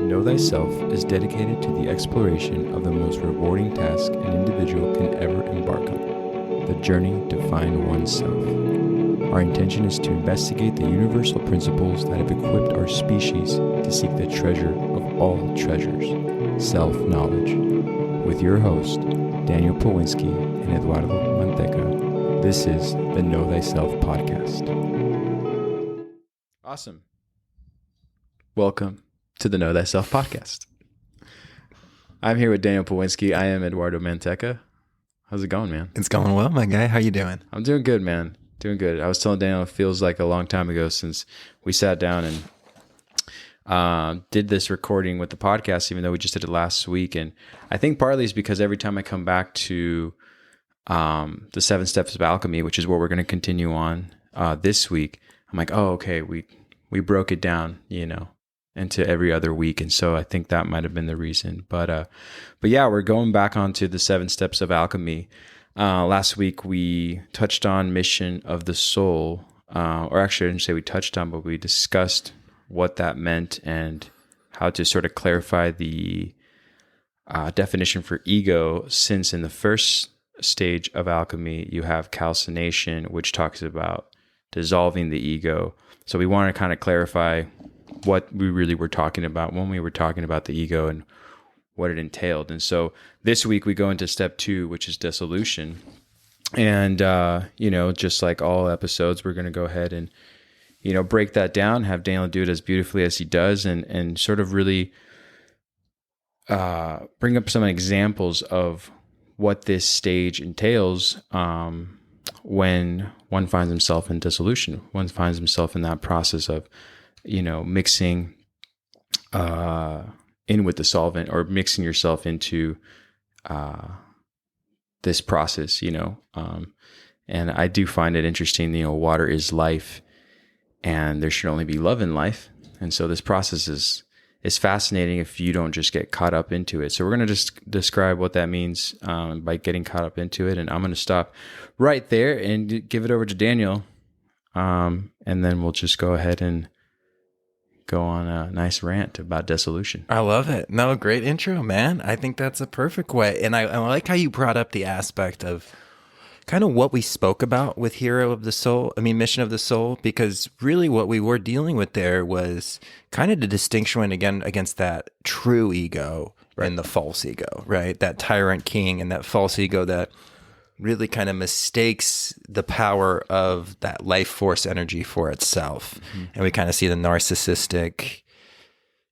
Know Thyself is dedicated to the exploration of the most rewarding task an individual can ever embark on, the journey to find oneself. Our intention is to investigate the universal principles that have equipped our species to seek the treasure of all treasures, self-knowledge. With your host, Daniel Pawinski and Eduardo Manteca, this is the Know Thyself podcast. Awesome. Welcome to the Know Thyself podcast. I'm here with Daniel Pawinski. I am Eduardo Manteca. How's it going, man? It's going well, my guy. How you doing? I'm doing good, man. Doing good. I was telling Daniel it feels like a long time ago since we sat down and did this recording with the podcast, even though we just did it last week. And I think partly is because every time I come back to the 7 steps of alchemy, which is what we're going to continue on this week, I'm like, oh, okay, we broke it down, into every other week. And so I think that might have been the reason. But yeah, we're going back onto the 7 steps of alchemy. Last week we touched on mission of the soul, or actually I didn't say we touched on, but we discussed what that meant and how to sort of clarify the definition for ego, since in the first stage of alchemy you have calcination, which talks about dissolving the ego. So we want to kind of clarify what we really were talking about when we were talking about the ego and what it entailed. And so this week we go into step 2, which is dissolution. And, just like all episodes, we're going to go ahead and, break that down, have Daniel do it as beautifully as he does, and sort of really bring up some examples of what this stage entails when one finds himself in dissolution. One finds himself in that process of, mixing in with the solvent, or mixing yourself into this process, and I do find it interesting, water is life and there should only be love in life. And so this process is fascinating if you don't just get caught up into it. So we're going to just describe what that means by getting caught up into it. And I'm going to stop right there and give it over to Daniel. And then we'll just go ahead and go on a nice rant about dissolution. I love it. No, great intro, man. I think that's a perfect way. And I like how you brought up the aspect of kind of what we spoke about with mission of the soul, because really what we were dealing with there was kind of the distinction again against that true ego, right, and the false ego, right? That tyrant king and that false ego that really kind of mistakes the power of that life force energy for itself. Mm-hmm. And we kind of see the narcissistic,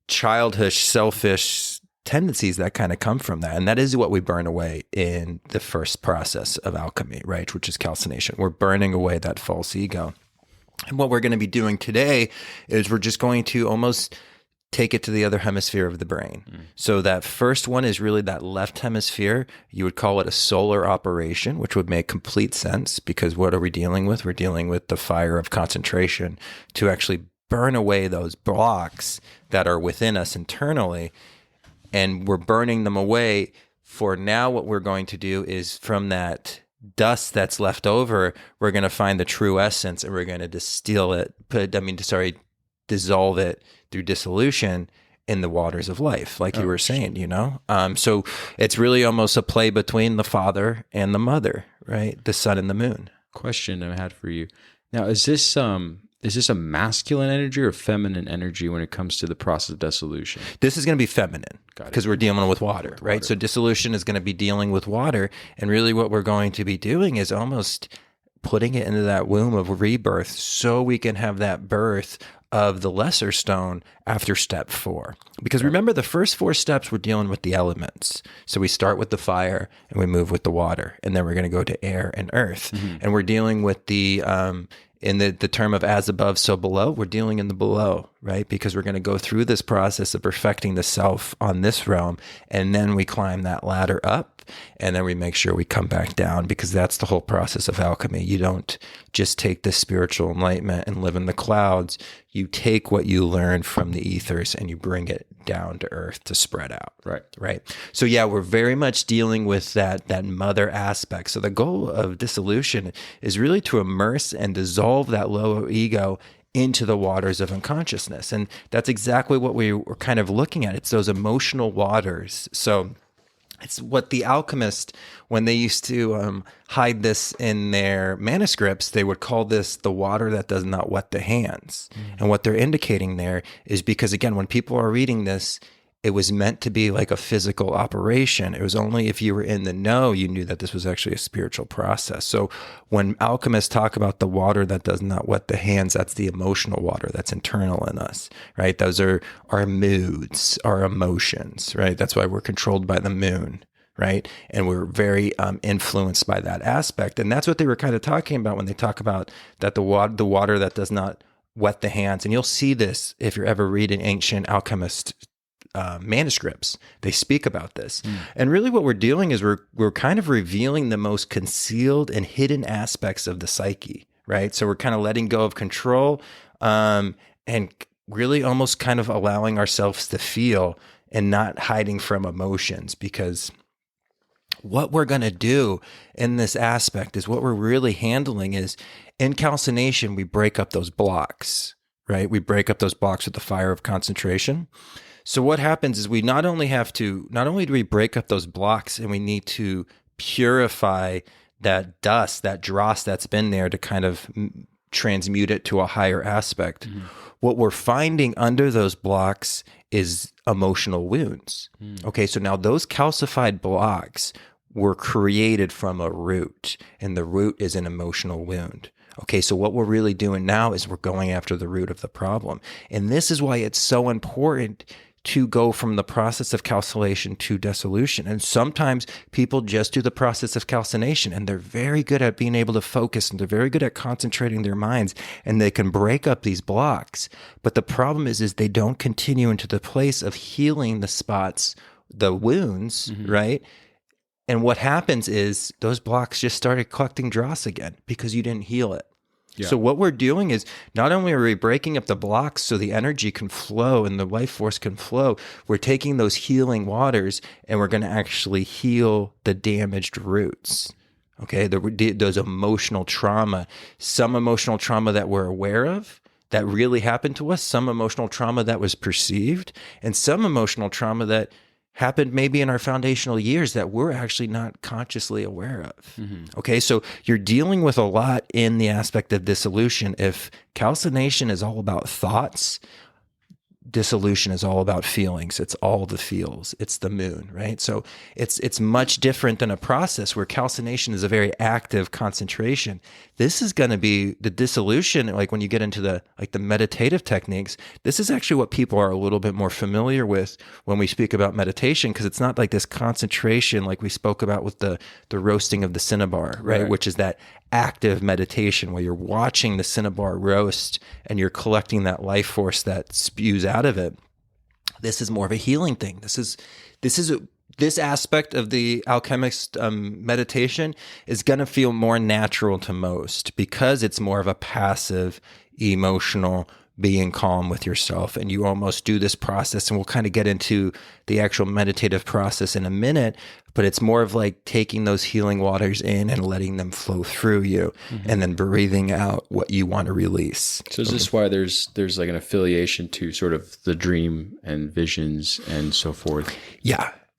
childish, selfish tendencies that kind of come from that. And that is what we burn away in the first process of alchemy, right? Which is calcination. We're burning away that false ego. And what we're going to be doing today is we're just going to almost take it to the other hemisphere of the brain. So that first one is really that left hemisphere. You would call it a solar operation, which would make complete sense, because what are we dealing with? We're dealing with the fire of concentration to actually burn away those blocks that are within us internally. And we're burning them away. For now, what we're going to do is, from that dust that's left over, we're going to find the true essence, and we're going to dissolve it through dissolution in the waters of life, like you were saying, So it's really almost a play between the father and the mother, right? The sun and the moon. Question I had for you. Now, is this a masculine energy or feminine energy when it comes to the process of dissolution? This is going to be feminine, because we're dealing with water, right? So dissolution is going to be dealing with water. And really what we're going to be doing is almost putting it into that womb of rebirth, so we can have that birth of the lesser stone after step 4. Because remember, the first 4 steps, we're dealing with the elements. So we start with the fire and we move with the water, and then we're going to go to air and earth. Mm-hmm. And we're dealing with the in the term of as above, so below, we're dealing in the below, right? Because we're going to go through this process of perfecting the self on this realm, and then we climb that ladder up, and then we make sure we come back down, because that's the whole process of alchemy. You don't just take this spiritual enlightenment and live in the clouds. You take what you learn from the ethers and you bring it down to earth to spread out. Right. So yeah, we're very much dealing with that mother aspect. So the goal of dissolution is really to immerse and dissolve that lower ego into the waters of unconsciousness. And that's exactly what we were kind of looking at. It's those emotional waters. So it's what the alchemist, when they used to hide this in their manuscripts, they would call this the water that does not wet the hands. And what they're indicating there is because, again, when people are reading this, it was meant to be like a physical operation. It was only if you were in the know, you knew that this was actually a spiritual process. So when alchemists talk about the water that does not wet the hands, that's the emotional water that's internal in us, right? Those are our moods, our emotions, right? That's why we're controlled by the moon, right? And we're very influenced by that aspect. And that's what they were kind of talking about when they talk about that the water that does not wet the hands. And you'll see this if you're ever reading ancient alchemist manuscripts. They speak about this. And really what we're doing is we're kind of revealing the most concealed and hidden aspects of the psyche, right? So we're kind of letting go of control and really almost kind of allowing ourselves to feel and not hiding from emotions, because what we're going to do in this aspect is what we're really handling is in calcination, we break up those blocks, right? We break up those blocks with the fire of concentration. So what happens is we not only do we break up those blocks, and we need to purify that dust, that dross that's been there to kind of transmute it to a higher aspect. What we're finding under those blocks is emotional wounds. Okay, so now those calcified blocks were created from a root, and the root is an emotional wound. Okay, so what we're really doing now is we're going after the root of the problem. And this is why it's so important to go from the process of calcination to dissolution. And sometimes people just do the process of calcination, and they're very good at being able to focus, and they're very good at concentrating their minds, and they can break up these blocks. But the problem is they don't continue into the place of healing the spots, the wounds, right? And what happens is those blocks just started collecting dross again because you didn't heal it. Yeah. So what we're doing is not only are we breaking up the blocks so the energy can flow and the life force can flow, we're taking those healing waters and we're going to actually heal the damaged roots. Okay, those emotional trauma, some emotional trauma that we're aware of that really happened to us, some emotional trauma that was perceived, and some emotional trauma that happened maybe in our foundational years that we're actually not consciously aware of. Okay, so you're dealing with a lot in the aspect of dissolution. If calcination is all about thoughts, dissolution is all about feelings. It's all the feels. It's the moon, right? So it's much different than a process where calcination is a very active concentration. This is going to be the dissolution. Like when you get into the meditative techniques, this is actually what people are a little bit more familiar with when we speak about meditation, because it's not like this concentration like we spoke about with the roasting of the cinnabar, right? Which is that active meditation where you're watching the cinnabar roast and you're collecting that life force that spews out of it. This is more of a healing thing. This aspect of the alchemist meditation is going to feel more natural to most because it's more of a passive, emotional, being calm with yourself. And you almost do this process, and we'll kind of get into the actual meditative process in a minute, but it's more of like taking those healing waters in and letting them flow through you and then breathing out what you want to release. So is this why there's like an affiliation to sort of the dream and visions and so forth?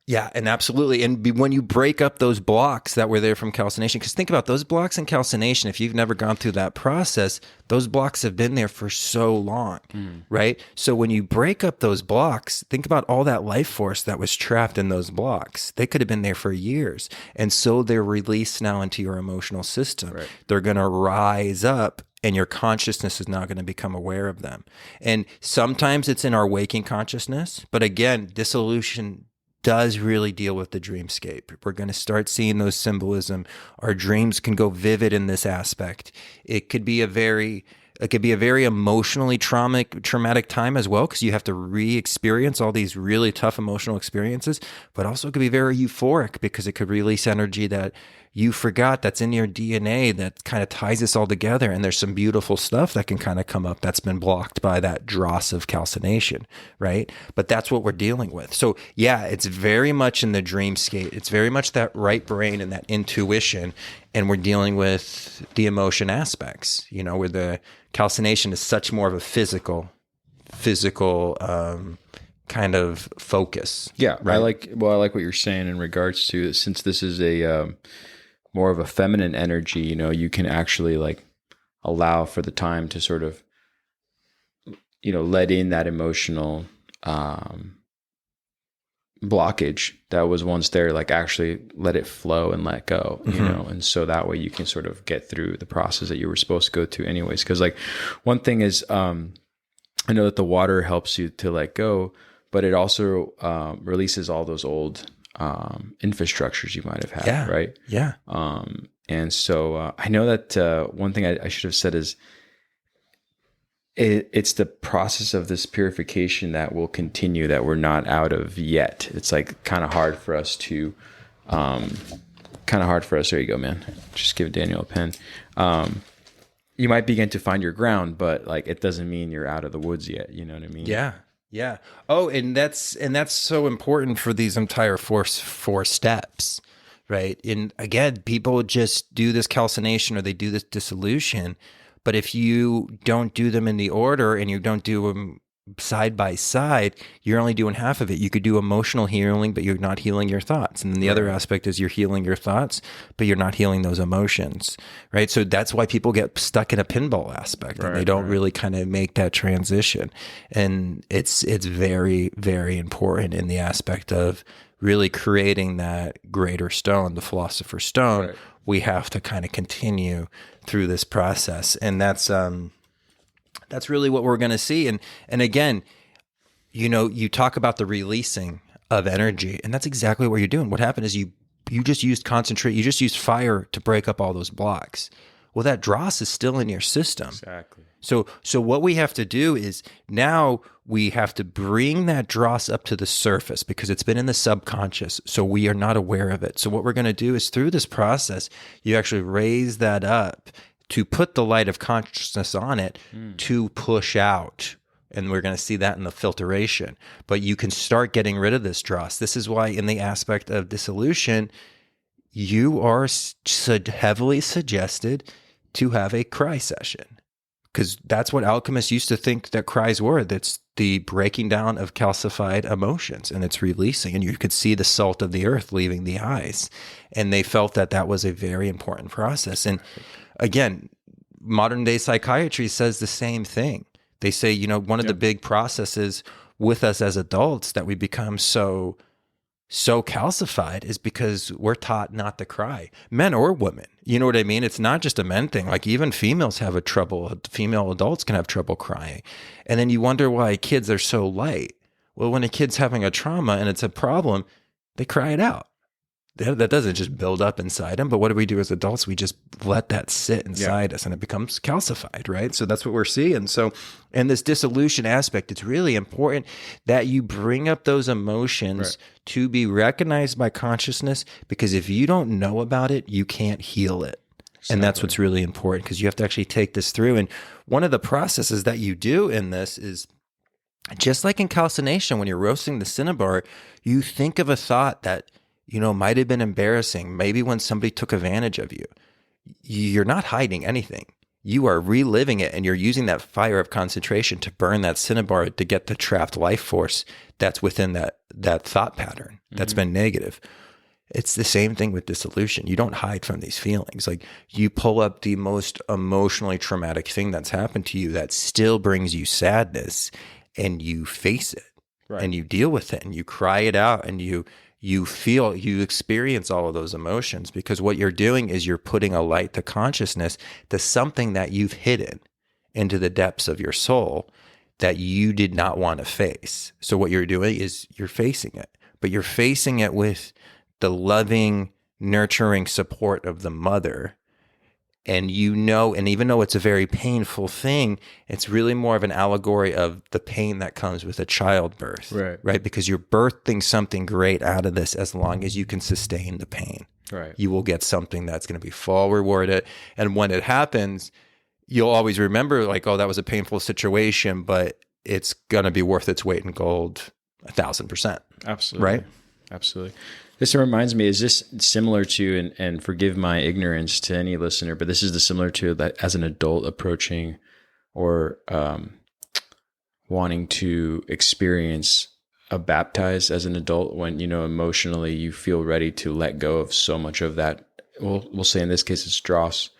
Yeah, and absolutely. And when you break up those blocks that were there from calcination, because think about those blocks in calcination, if you've never gone through that process, those blocks have been there for so long, right? So when you break up those blocks, think about all that life force that was trapped in those blocks. They could have been there for years. And so they're released now into your emotional system. Right. They're going to rise up, and your consciousness is now going to become aware of them. And sometimes it's in our waking consciousness, but again, dissolution does really deal with the dreamscape. We're going to start seeing those symbolism. Our dreams can go vivid in this aspect. It could be a very emotionally traumatic time as well, because you have to re-experience all these really tough emotional experiences, but also it could be very euphoric because it could release energy that you forgot that's in your DNA that kind of ties this all together. And there's some beautiful stuff that can kind of come up that's been blocked by that dross of calcination, right? But that's what we're dealing with. So yeah, it's very much in the dream state. It's very much that right brain and that intuition. And we're dealing with the emotion aspects, where the calcination is such more of a physical kind of focus. Yeah, right? I like what you're saying in regards to, since this is a more of a feminine energy. You can actually like allow for the time to sort of let in that emotional blockage that was once there, like actually let it flow and let go, and so that way you can sort of get through the process that you were supposed to go to anyways. Because like one thing is, I know that the water helps you to let go, but it also releases all those old infrastructures you might have had, right? Yeah. And so I know that one thing I should have said is it's the process of this purification that will continue, that we're not out of yet. It's like kind of hard for us to, there you go, man. Just give Daniel a pen. You might begin to find your ground, but like, it doesn't mean you're out of the woods yet. You know what I mean? Yeah. Yeah. Oh, and that's so important for these entire four steps, right? And again, people just do this calcination or they do this dissolution. But if you don't do them in the order and you don't do them side by side, you're only doing half of it. You could do emotional healing, but you're not healing your thoughts. And then the other aspect is you're healing your thoughts, but you're not healing those emotions, right? So that's why people get stuck in a pinball aspect and they don't really kind of make that transition. And it's very, very important in the aspect of really creating that greater stone, the philosopher's stone. Right. We have to kind of continue through this process. And that's really what we're going to see. And again, you talk about the releasing of energy, and that's exactly what you're doing. What happened is you just used concentrate, you just used fire to break up all those blocks. Well, that dross is still in your system. Exactly. So what we have to do is now we have to bring that dross up to the surface because it's been in the subconscious. So we are not aware of it. So what we're going to do is through this process, you actually raise that up to put the light of consciousness on it to push out. And we're going to see that in the filtration. But you can start getting rid of this dross. This is why in the aspect of dissolution, you are heavily suggested to have a cry session. Because that's what alchemists used to think that cries were. That's the breaking down of calcified emotions, and it's releasing. And you could see the salt of the earth leaving the eyes. And they felt that that was a very important process. And again, modern day psychiatry says the same thing. They say, one of the big processes with us as adults that we become so calcified is because we're taught not to cry, men or women. You know what I mean? It's not just a men thing. Like even females have female adults can have trouble crying. And then you wonder why kids are so light. Well, when a kid's having a trauma and it's a problem, they cry it out. That doesn't just build up inside them. But what do we do as adults? We just let that sit inside us and it becomes calcified, right? So that's what we're seeing. So in this dissolution aspect, it's really important that you bring up those emotions to be recognized by consciousness, because if you don't know about it, you can't heal it. Exactly. And that's what's really important, because you have to actually take this through. And one of the processes that you do in this is, just like in calcination, when you're roasting the cinnabar, you think of a thought that might have been embarrassing. Maybe when somebody took advantage of you, you're not hiding anything. You are reliving it, and you're using that fire of concentration to burn that cinnabar to get the trapped life force that's within that thought pattern that's been negative. It's the same thing with dissolution. You don't hide from these feelings. Like you pull up the most emotionally traumatic thing that's happened to you that still brings you sadness, and you face it and you deal with it and you cry it out, and you experience all of those emotions, because what you're doing is you're putting a light to consciousness to something that you've hidden into the depths of your soul that you did not want to face. So what you're doing is you're facing it, but you're facing it with the loving, nurturing support of the mother. And and even though it's a very painful thing, it's really more of an allegory of the pain that comes with a childbirth, right? Because you're birthing something great out of this as long as you can sustain the pain. Right. You will get something that's going to be full rewarded. And when it happens, you'll always remember like, oh, that was a painful situation, but it's going to be worth its weight in gold 1,000%. Absolutely. Right? Absolutely. This reminds me, is this similar to, and forgive my ignorance to any listener, but this is the similar to that as an adult approaching or wanting to experience a baptize as an adult when, emotionally you feel ready to let go of so much of that. We'll say in this case, it's dross,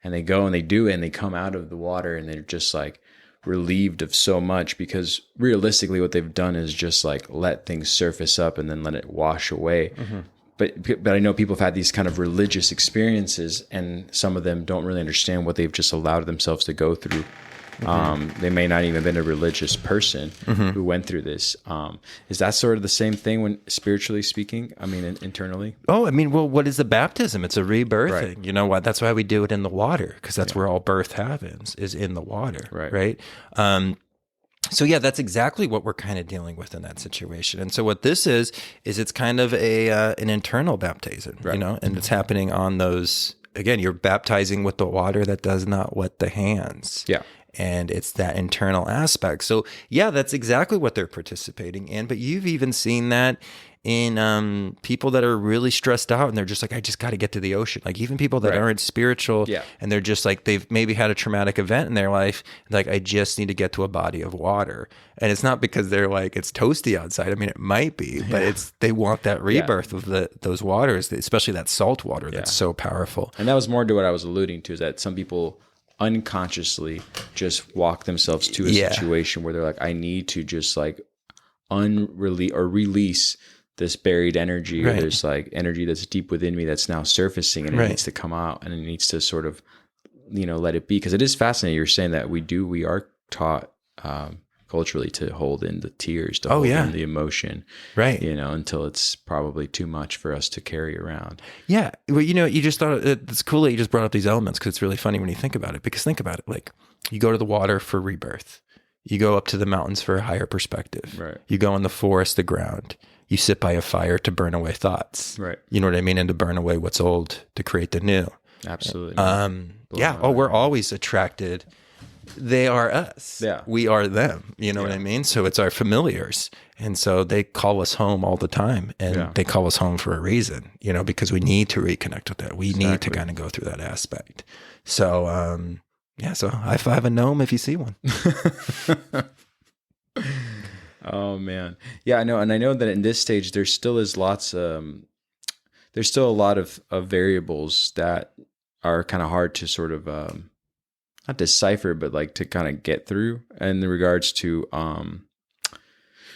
and they go and they do it and they come out of the water and they're just like relieved of so much, because realistically what they've done is just like let things surface up and then let it wash away. Mm-hmm. But I know people have had these kind of religious experiences, and some of them don't really understand what they've just allowed themselves to go through. Mm-hmm. They may not even have been a religious person who went through this. Is that sort of the same thing when spiritually speaking? I mean, internally? Oh, I mean, well, what is the baptism? It's a rebirthing. Right. You know what? That's why we do it in the water, because that's where all birth happens, is in the water. Right. So yeah, that's exactly what we're kind of dealing with in that situation. And so what this is it's kind of an internal baptism, and it's happening on those. Again, you're baptizing with the water that does not wet the hands. Yeah. And it's that internal aspect. So yeah, that's exactly what they're participating in. But you've even seen that in people that are really stressed out and they're just like, I just got to get to the ocean. Like even people that aren't spiritual and they're just like, they've maybe had a traumatic event in their life. Like, I just need to get to a body of water. And it's not because they're like, it's toasty outside. I mean, it might be, but they want that rebirth of those waters, especially that salt water that's so powerful. And that was more to what I was alluding to, is that some people unconsciously just walk themselves to a situation where they're like, I need to just like release this buried energy, or there's like energy that's deep within me that's now surfacing, and it needs to come out, and it needs to sort of, let it be. Because it is fascinating. You're saying that we are taught culturally to hold in the tears, to hold in the emotion, until it's probably too much for us to carry around. Yeah. Well, you just thought it's cool that you just brought up these elements, because it's really funny when you think about it. Because think about it, like you go to the water for rebirth. You go up to the mountains for a higher perspective. Right. You go in the forest, the ground. You sit by a fire to burn away thoughts. Right. You know what I mean? And to burn away what's old, to create the new. Absolutely. We're always attracted. They are us. Yeah. We are them. You know what I mean? So it's our familiars. And so they call us home all the time. And they call us home for a reason, because we need to reconnect with that. We need to kind of go through that aspect. So, so high five a gnome if you see one. Oh man. Yeah, I know. And I know that in this stage, there still is there's still a lot of variables that are kind of hard to sort of, not decipher, but like to kind of get through in regards to,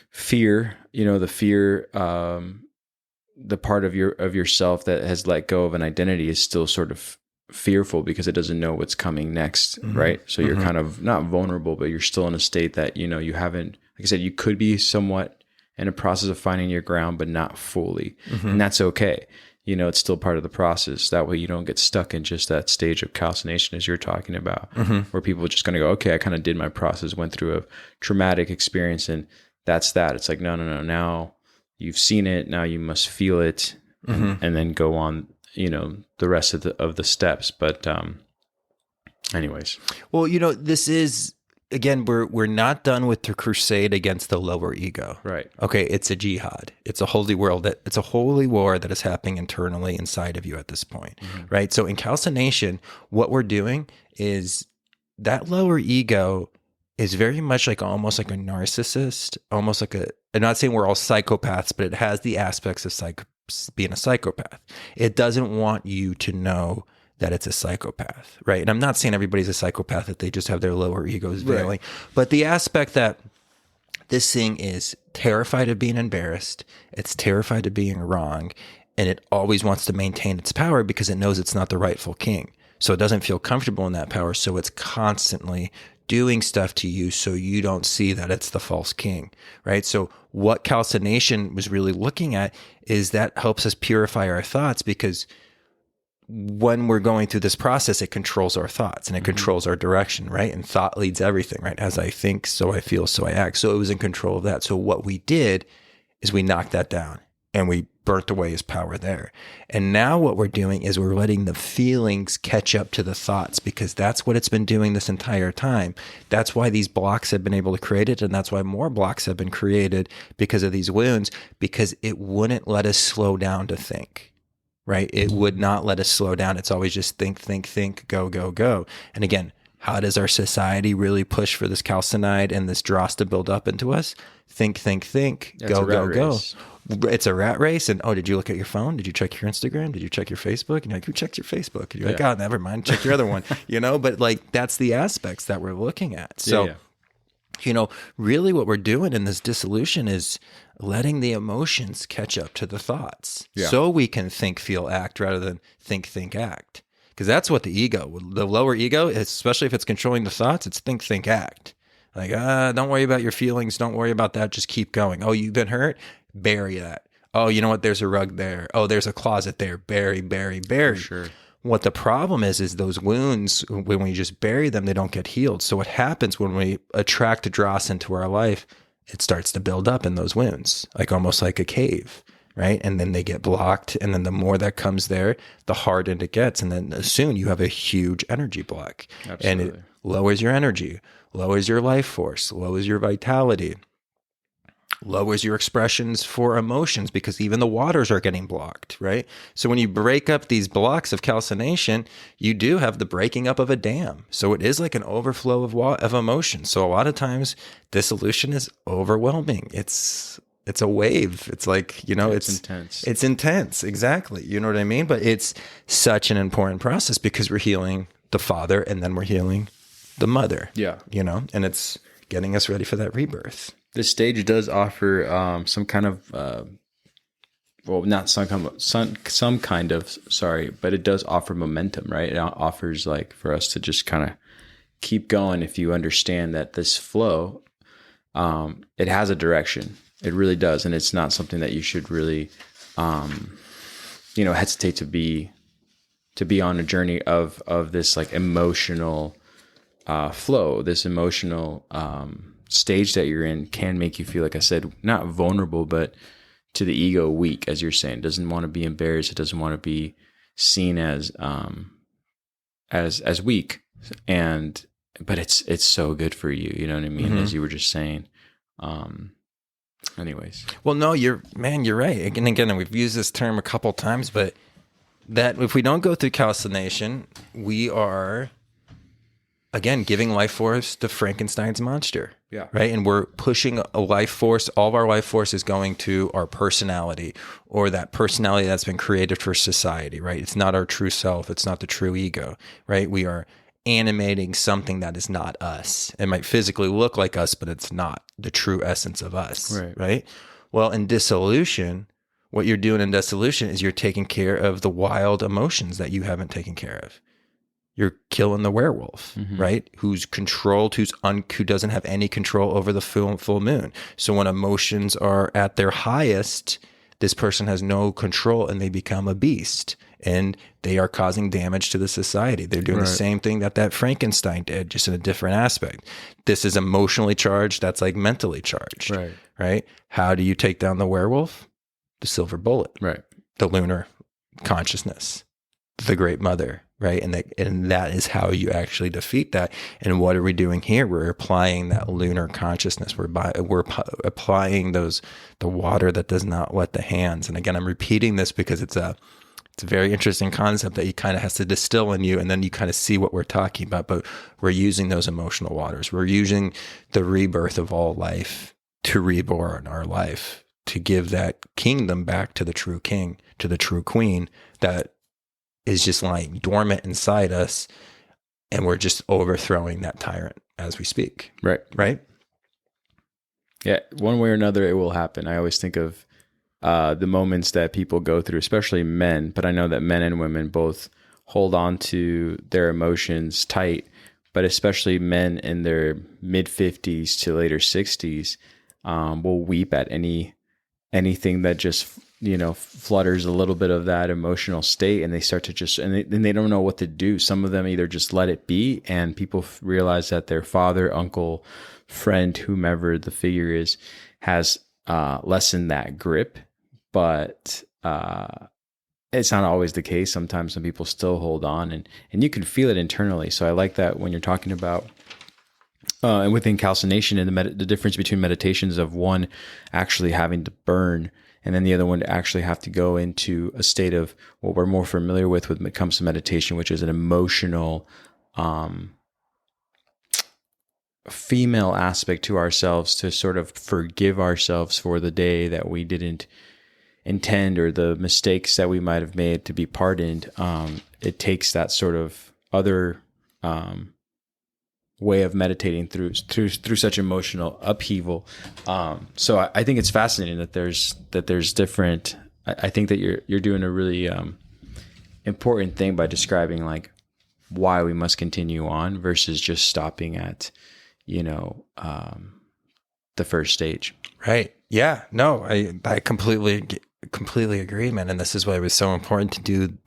fear, the fear, the part of yourself that has let go of an identity is still sort of fearful because it doesn't know what's coming next. Mm-hmm. Right. So you're kind of not vulnerable, but you're still in a state that, you haven't, like I said, you could be somewhat in a process of finding your ground, but not fully. Mm-hmm. And that's okay. It's still part of the process. That way you don't get stuck in just that stage of calcination as you're talking about, where people are just going to go, okay, I kind of did my process, went through a traumatic experience, and that's that. It's like, no. Now you've seen it. Now you must feel it and then go on, the rest of the steps. But anyways. Well, this is, again, we're not done with the crusade against the lower ego. Right. Okay, it's a jihad. It's a holy war that is happening internally inside of you at this point. Right? So in calcination, what we're doing is that lower ego is very much like almost like a narcissist, almost like I'm not saying we're all psychopaths, but it has the aspects of being a psychopath. It doesn't want you to know that it's a psychopath, right? And I'm not saying everybody's a psychopath, that they just have their lower egos veiling, but the aspect that this thing is terrified of being embarrassed, it's terrified of being wrong, and it always wants to maintain its power because it knows it's not the rightful king. So it doesn't feel comfortable in that power, so it's constantly doing stuff to you so you don't see that it's the false king, right? So what calcination was really looking at is that helps us purify our thoughts, because when we're going through this process, it controls our thoughts and it controls our direction, right? And thought leads everything, right? As I think, so I feel, so I act. So it was in control of that. So what we did is we knocked that down and we burnt away his power there. And now what we're doing is we're letting the feelings catch up to the thoughts, because that's what it's been doing this entire time. That's why these blocks have been able to create it. And that's why more blocks have been created because of these wounds, because it wouldn't let us slow down to think. Right? It would not let us slow down. It's always just think, think, think, go, go, go. And again, how does our society really push for this calcinide and this dross to build up into us? Think, think, think, go, go, go. It's a rat race. And, oh, did you look at your phone? Did you check your Instagram? Did you check your Facebook? And you're like, who checked your Facebook? And you're like, oh, never mind. Check your other one, but like, that's the aspects that we're looking at. So, really what we're doing in this dissolution is letting the emotions catch up to the thoughts so we can think, feel, act rather than think, think, act. Because that's what the lower ego, especially if it's controlling the thoughts, it's think, think, act. Like, don't worry about your feelings. Don't worry about that. Just keep going. Oh, you've been hurt? Bury that. Oh, you know what? There's a rug there. Oh, there's a closet there. Bury, bury, bury. Sure. What the problem is those wounds, when we just bury them, they don't get healed. So what happens when we attract dross into our life, it starts to build up in those wounds, like almost like a cave, right? And then they get blocked. And then the more that comes there, the harder it gets. And then soon you have a huge energy block. Absolutely. And it lowers your energy, lowers your life force, lowers your vitality, lowers your expressions for emotions, because even the waters are getting blocked, right? So when you break up these blocks of calcination, you do have the breaking up of a dam. So it is like an overflow of emotion. So a lot of times dissolution is overwhelming. It's a wave. It's like, it's intense. It's intense. Exactly. You know what I mean? But it's such an important process because we're healing the father and then we're healing the mother. Yeah. And it's getting us ready for that rebirth. This stage does offer some kind of, not some kind of, but it does offer momentum, right? It offers like for us to just kind of keep going. If you understand that this flow, it has a direction. It really does, and it's not something that you should really, hesitate to be on a journey of this like emotional flow, this emotional stage that you're in can make you feel, like I said, not vulnerable, but to the ego weak, as you're saying. It doesn't want to be embarrassed. It doesn't want to be seen as weak. But it's so good for you. You know what I mean? Mm-hmm. As you were just saying. Anyways. Well, no, you're right. And again, we've used this term a couple times, but that if we don't go through calcination, we are, again, giving life force to Frankenstein's monster. Yeah. Right. And we're pushing a life force. All of our life force is going to our personality, or that personality that's been created for society. Right. It's not our true self. It's not the true ego. Right. We are animating something that is not us. It might physically look like us, but it's not the true essence of us. Right. Right. Well, in dissolution, what you're doing in dissolution is you're taking care of the wild emotions that you haven't taken care of. You're killing the werewolf, mm-hmm. right? Who's controlled, who doesn't have any control over the full moon. So when emotions are at their highest, this person has no control and they become a beast, and they are causing damage to the society. They're doing the same thing that Frankenstein did, just in a different aspect. This is emotionally charged. That's like mentally charged, right? How do you take down the werewolf? The silver bullet, right? The lunar consciousness, the great mother. Right. And that is how you actually defeat that. And what are we doing here? We're applying that lunar consciousness. We're applying the water that does not wet the hands. And again, I'm repeating this because it's a very interesting concept that you kind of has to distill in you, and then you kind of see what we're talking about. But we're using those emotional waters. We're using the rebirth of all life to reborn our life, to give that kingdom back to the true king, to the true queen that is just lying dormant inside us, and we're just overthrowing that tyrant as we speak. Right? Yeah, one way or another, it will happen. I always think of the moments that people go through, especially men, but I know that men and women both hold on to their emotions tight, but especially men in their mid-50s to later 60s will weep at anything that just flutters a little bit of that emotional state, and they start to just, and they don't know what to do. Some of them either just let it be, and people realize that their father, uncle, friend, whomever the figure is, has lessened that grip. But it's not always the case. Sometimes some people still hold on, and you can feel it internally. So I like that when you're talking about and within calcination and the difference between meditations of one actually having to burn, and then the other one to actually have to go into a state of what we're more familiar with when it comes to meditation, which is an emotional female aspect to ourselves, to sort of forgive ourselves for the day that we didn't intend, or the mistakes that we might have made, to be pardoned. It takes that sort of other way of meditating through such emotional upheaval. So I think it's fascinating that there's different. I think that you're doing a really important thing by describing like why we must continue on versus just stopping at the first stage. Right. Yeah. No, I completely agree, man. And this is why it was so important to do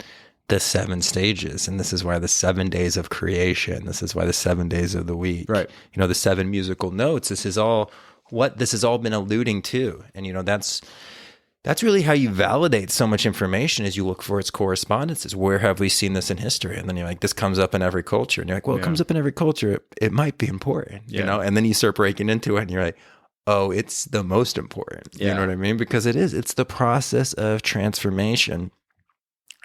the 7 stages. And this is why the 7 days of creation, this is why the 7 days of the week, right? The 7 musical notes, this is all what this has all been alluding to. And, that's really how you validate so much information, is you look for its correspondences. Where have we seen this in history? And then you're like, this comes up in every culture. And you're like, well, it comes up in every culture. It might be important, and then you start breaking into it and you're like, oh, it's the most important. You know what I mean? Because it's the process of transformation.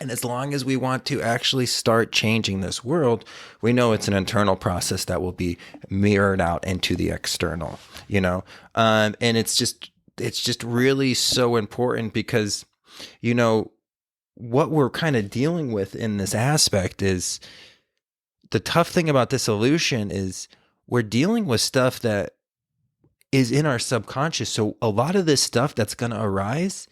And as long as we want to actually start changing this world, we know it's an internal process that will be mirrored out into the external, and it's just really so important because, what we're kind of dealing with in this aspect is the tough thing about dissolution is we're dealing with stuff that is in our subconscious. So a lot of this stuff that's going to arise,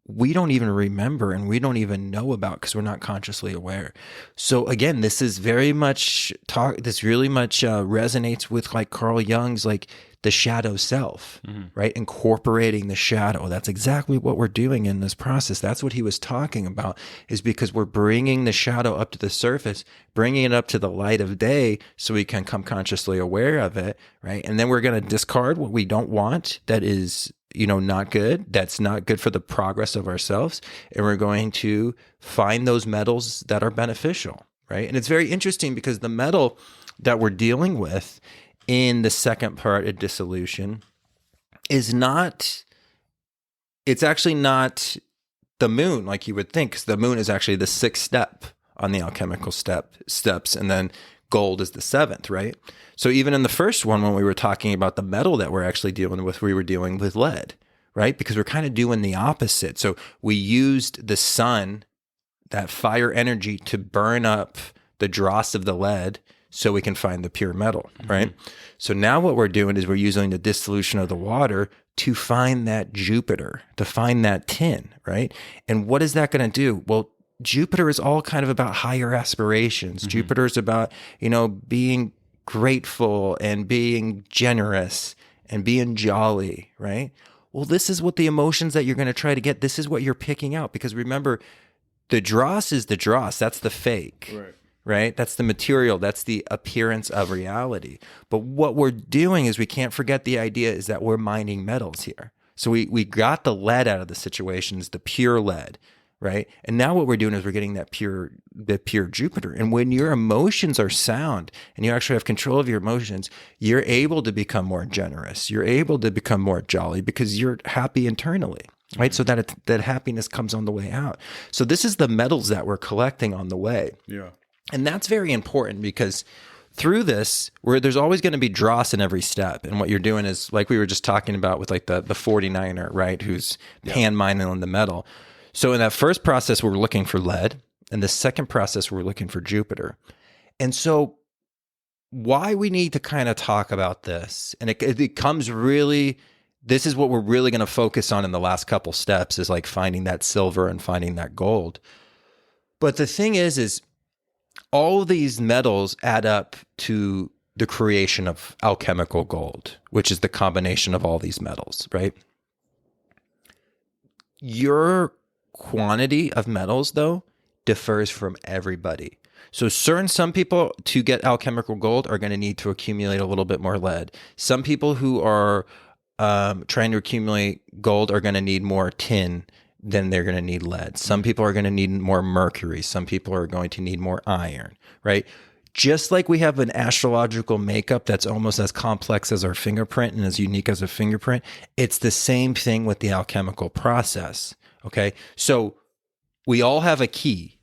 we don't even remember and we don't even know about because we're not consciously aware. So again, this is very much this really much resonates with like Carl Jung's like the shadow self, right? Incorporating the shadow. That's exactly what we're doing in this process. That's what he was talking about, is because we're bringing the shadow up to the surface, bringing it up to the light of day so we can come consciously aware of it, right? And then we're going to discard what we don't want, that is not good. That's not good for the progress of ourselves. And we're going to find those metals that are beneficial, right? And it's very interesting because the metal that we're dealing with in the second part of dissolution it's actually not the moon like you would think, because the moon is actually the 6th step on the alchemical steps. And then gold is the 7th, right? So even in the first one, when we were talking about the metal that we're actually dealing with, we were dealing with lead, right? Because we're kind of doing the opposite. So we used the sun, that fire energy, to burn up the dross of the lead so we can find the pure metal, right? So now what we're doing is we're using the dissolution of the water to find that Jupiter, to find that tin, right? And what is that going to do? Well, Jupiter is all kind of about higher aspirations. Jupiter is about, being grateful and being generous and being jolly, right? Well, this is what the emotions that you're going to try to get, this is what you're picking out. Because remember, the dross is the dross. That's the fake, right? That's the material. That's the appearance of reality. But what we're doing is, we can't forget the idea is that we're mining metals here. So we got the lead out of the situations, the pure lead, right? And now what we're doing is we're getting the pure Jupiter. And when your emotions are sound and you actually have control of your emotions, you're able to become more generous. You're able to become more jolly because you're happy internally, right? So that happiness comes on the way out. So this is the metals that we're collecting on the way. Yeah. And that's very important because through this, where there's always going to be dross in every step. And what you're doing is, like we were just talking about with like the 49er, right? Who's pan mining on the metal. So in that first process, we're looking for lead. And the second process, we're looking for Jupiter. And so why we need to kind of talk about this, and it comes really, this is what we're really going to focus on in the last couple steps, is like finding that silver and finding that gold. But the thing is all of these metals add up to the creation of alchemical gold, which is the combination of all these metals, right? Your quantity of metals, though, differs from everybody. So some people to get alchemical gold are going to need to accumulate a little bit more lead. Some people who are trying to accumulate gold are going to need more tin than they're going to need lead. Some people are going to need more mercury. Some people are going to need more iron, right? Just like we have an astrological makeup that's almost as complex as our fingerprint and as unique as a fingerprint, it's the same thing with the alchemical process, okay? So we all have a key,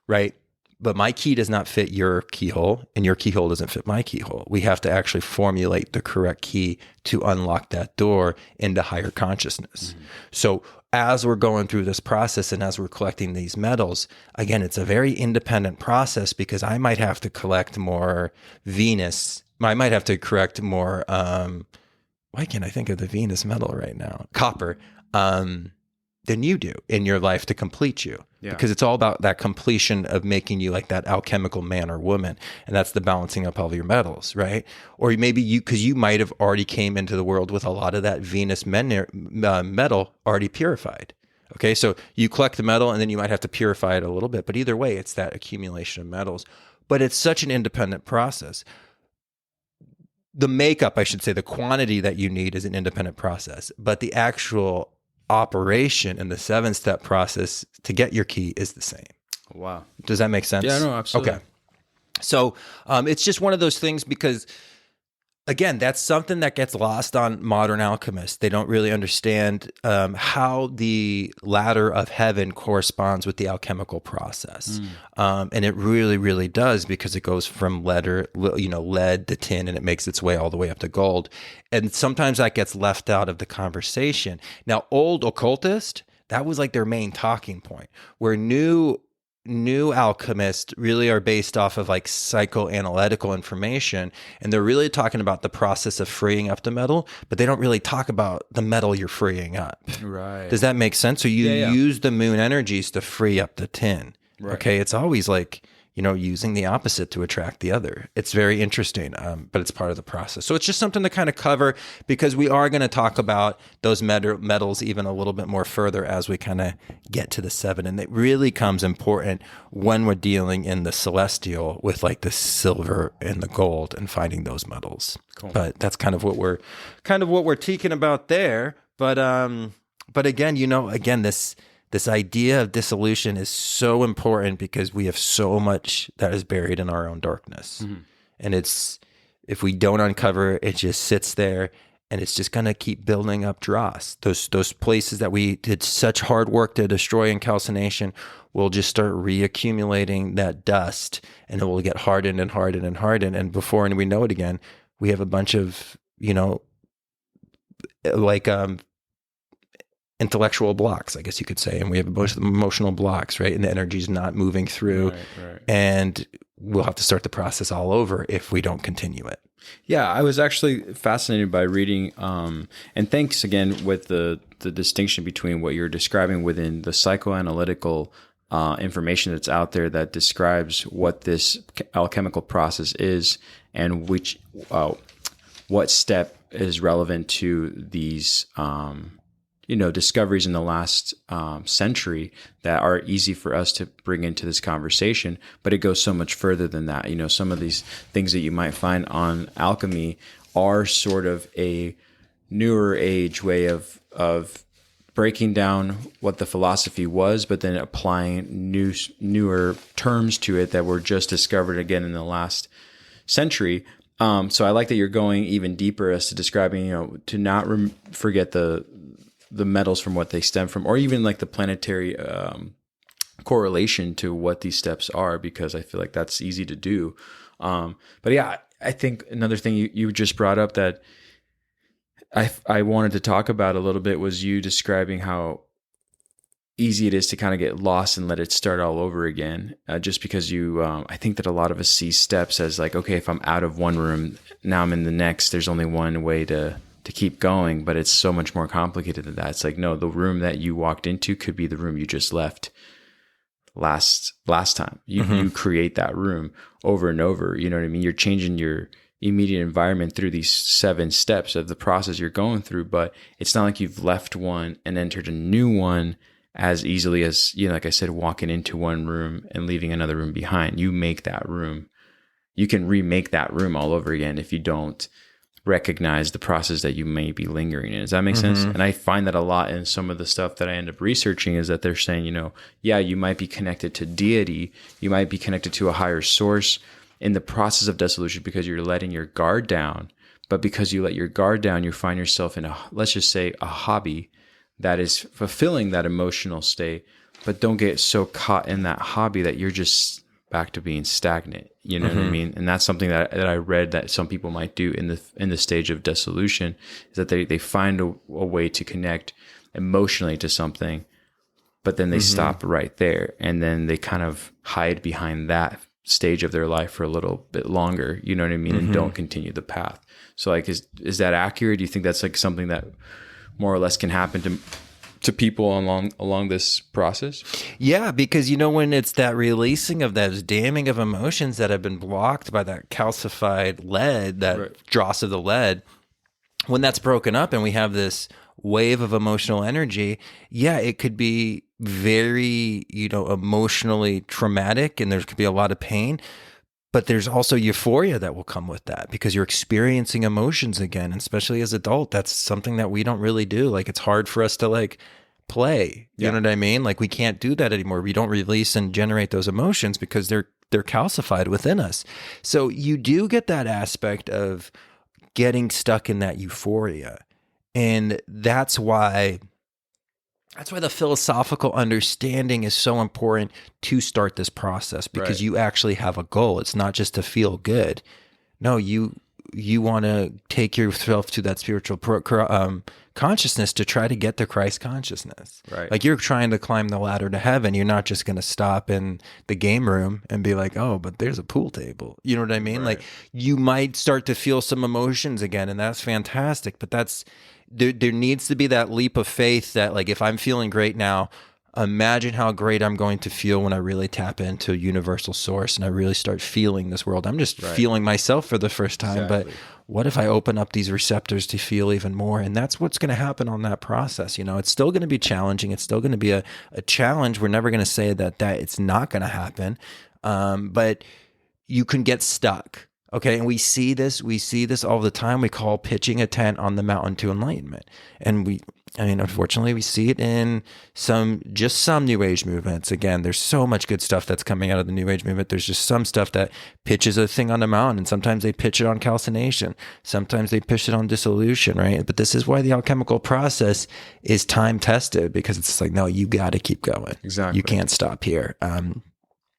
right? But my key does not fit your keyhole, and your keyhole doesn't fit my keyhole. We have to actually formulate the correct key to unlock that door into higher consciousness. Mm-hmm. So as we're going through this process and as we're collecting these metals, again, it's a very independent process because I might have to collect more Venus. I might have to correct more, why can't I think of the Venus metal right now? Copper. Than you do in your life to complete you. Yeah. Because it's all about that completion of making you like that alchemical man or woman. And that's the balancing up of your metals, right? Or maybe because you might have already came into the world with a lot of that Venus metal already purified. Okay, so you collect the metal and then you might have to purify it a little bit. But either way, it's that accumulation of metals. But it's such an independent process. The makeup, I should say, the quantity that you need is an independent process. But the actual operation in the 7-step process to get your key is the same. Wow. Does that make sense? Yeah, no, absolutely. Okay. So it's just one of those things because, again, that's something that gets lost on modern alchemists. They don't really understand how the ladder of heaven corresponds with the alchemical process. And it really, really does because it goes from lead to tin and it makes its way all the way up to gold. And sometimes that gets left out of the conversation. Now, old occultists, that was like their main talking point, where new alchemists really are based off of like psychoanalytical information, and they're really talking about the process of freeing up the metal, but they don't really talk about the metal you're freeing up. Right. Does that make sense? So you use the moon energies to free up the tin. Right. Okay. It's always like, using the opposite to attract the other. It's very interesting, but it's part of the process. So it's just something to kind of cover because we are going to talk about those metals even a little bit more further as we kind of get to the 7. And it really comes important when we're dealing in the celestial with like the silver and the gold and finding those metals. Cool. But that's kind of what we're teaching about there. But again, this idea of dissolution is so important because we have so much that is buried in our own darkness. Mm-hmm. And if we don't uncover it, it just sits there and it's just going to keep building up dross. Those places that we did such hard work to destroy in calcination will just start reaccumulating that dust and it will get hardened and hardened and hardened. And before we know it again, we have a bunch of, intellectual blocks, I guess you could say. And we have a bunch of emotional blocks, right? And the energy's not moving through. Right. And we'll have to start the process all over if we don't continue it. Yeah, I was actually fascinated by reading, and thanks again with the distinction between what you're describing within the psychoanalytical information that's out there that describes what this alchemical process is and what step is relevant to these discoveries in the last century that are easy for us to bring into this conversation, but it goes so much further than that. Some of these things that you might find on alchemy are sort of a newer age way of breaking down what the philosophy was, but then applying newer terms to it that were just discovered again in the last century. So I like that you're going even deeper as to describing, to not forget the metals from what they stem from, or even like the planetary correlation to what these steps are, because I feel like that's easy to do. But yeah, I think another thing you just brought up that I wanted to talk about a little bit was you describing how easy it is to kind of get lost and let it start all over again. Just because I think that a lot of us see steps as like, okay, if I'm out of one room, now I'm in the next, there's only one way to keep going, but it's so much more complicated than that. It's like, no, the room that you walked into could be the room you just left last time. You create that room over and over. You know what I mean? You're changing your immediate environment through these 7 steps of the process you're going through, but it's not like you've left one and entered a new one as easily as, like I said, walking into one room and leaving another room behind. You make that room. You can remake that room all over again if you don't recognize the process that you may be lingering in. Does that make sense? And I find that a lot in some of the stuff that I end up researching is that they're saying, you might be connected to deity, you might be connected to a higher source in the process of dissolution because you're letting your guard down. But because you let your guard down, you find yourself in let's just say a hobby that is fulfilling that emotional state, but don't get so caught in that hobby that you're just back to being stagnant. You know what I mean? And that's something that I read that some people might do in the stage of dissolution, is that they find a way to connect emotionally to something, but then they stop right there. And then they kind of hide behind that stage of their life for a little bit longer, you know what I mean? And don't continue the path. So like, is that accurate? Do you think that's like something that more or less can happen to people along this process? Yeah, because when it's that releasing of those damming of emotions that have been blocked by that calcified lead, that dross of the lead, when that's broken up and we have this wave of emotional energy, it could be very, emotionally traumatic, and there could be a lot of pain. But there's also euphoria that will come with that because you're experiencing emotions again. And especially as adult, that's something that we don't really do. Like, it's hard for us to play. You know what I mean? Like, we can't do that anymore. We don't release and generate those emotions because they're calcified within us. So you do get that aspect of getting stuck in that euphoria. And that's why the philosophical understanding is so important to start this process, because you actually have a goal. It's not just to feel good. No, you want to take yourself to that spiritual consciousness to try to get to Christ consciousness. Right. Like, you're trying to climb the ladder to heaven. You're not just going to stop in the game room and be like, oh, but there's a pool table. You know what I mean? Right. Like, you might start to feel some emotions again, and that's fantastic. But there needs to be that leap of faith that, like, if I'm feeling great now, imagine how great I'm going to feel when I really tap into a universal source and I really start feeling this world. I'm just feeling myself for the first time, but what if I open up these receptors to feel even more? And that's what's going to happen on that process. It's still going to be challenging. It's still going to be a challenge. We're never going to say that it's not going to happen. But you can get stuck. Okay. And we see this all the time. We call pitching a tent on the mountain to enlightenment. And unfortunately, we see it in some New Age movements. Again, there's so much good stuff that's coming out of the New Age movement. There's just some stuff that pitches a thing on the mountain, and sometimes they pitch it on calcination. Sometimes they pitch it on dissolution, right? But this is why the alchemical process is time tested, because it's like, no, you got to keep going. Exactly. You can't stop here,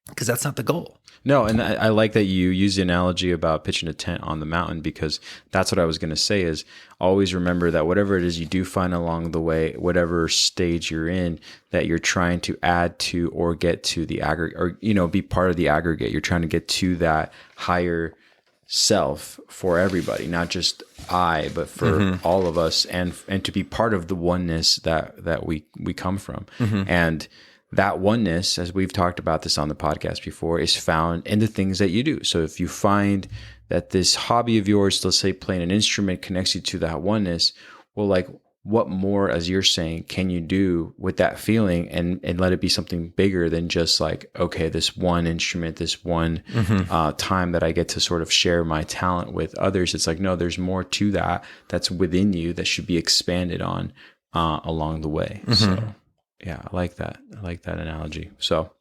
because that's not the goal. No, and I like that you use the analogy about pitching a tent on the mountain, because that's what I was going to say is always remember that whatever it is you do find along the way, whatever stage you're in, that you're trying to add to or get to the aggregate, or, be part of the aggregate. You're trying to get to that higher self for everybody, not just I, but for all of us, and to be part of the oneness that we come from. And that oneness, as we've talked about this on the podcast before, is found in the things that you do. So if you find that this hobby of yours, let's say playing an instrument, connects you to that oneness, well, like, what more, as you're saying, can you do with that feeling and let it be something bigger than just like, okay, this one instrument, this one time that I get to sort of share my talent with others. It's like, no, there's more to that that's within you that should be expanded on along the way. So yeah, I like that. I like that analogy. So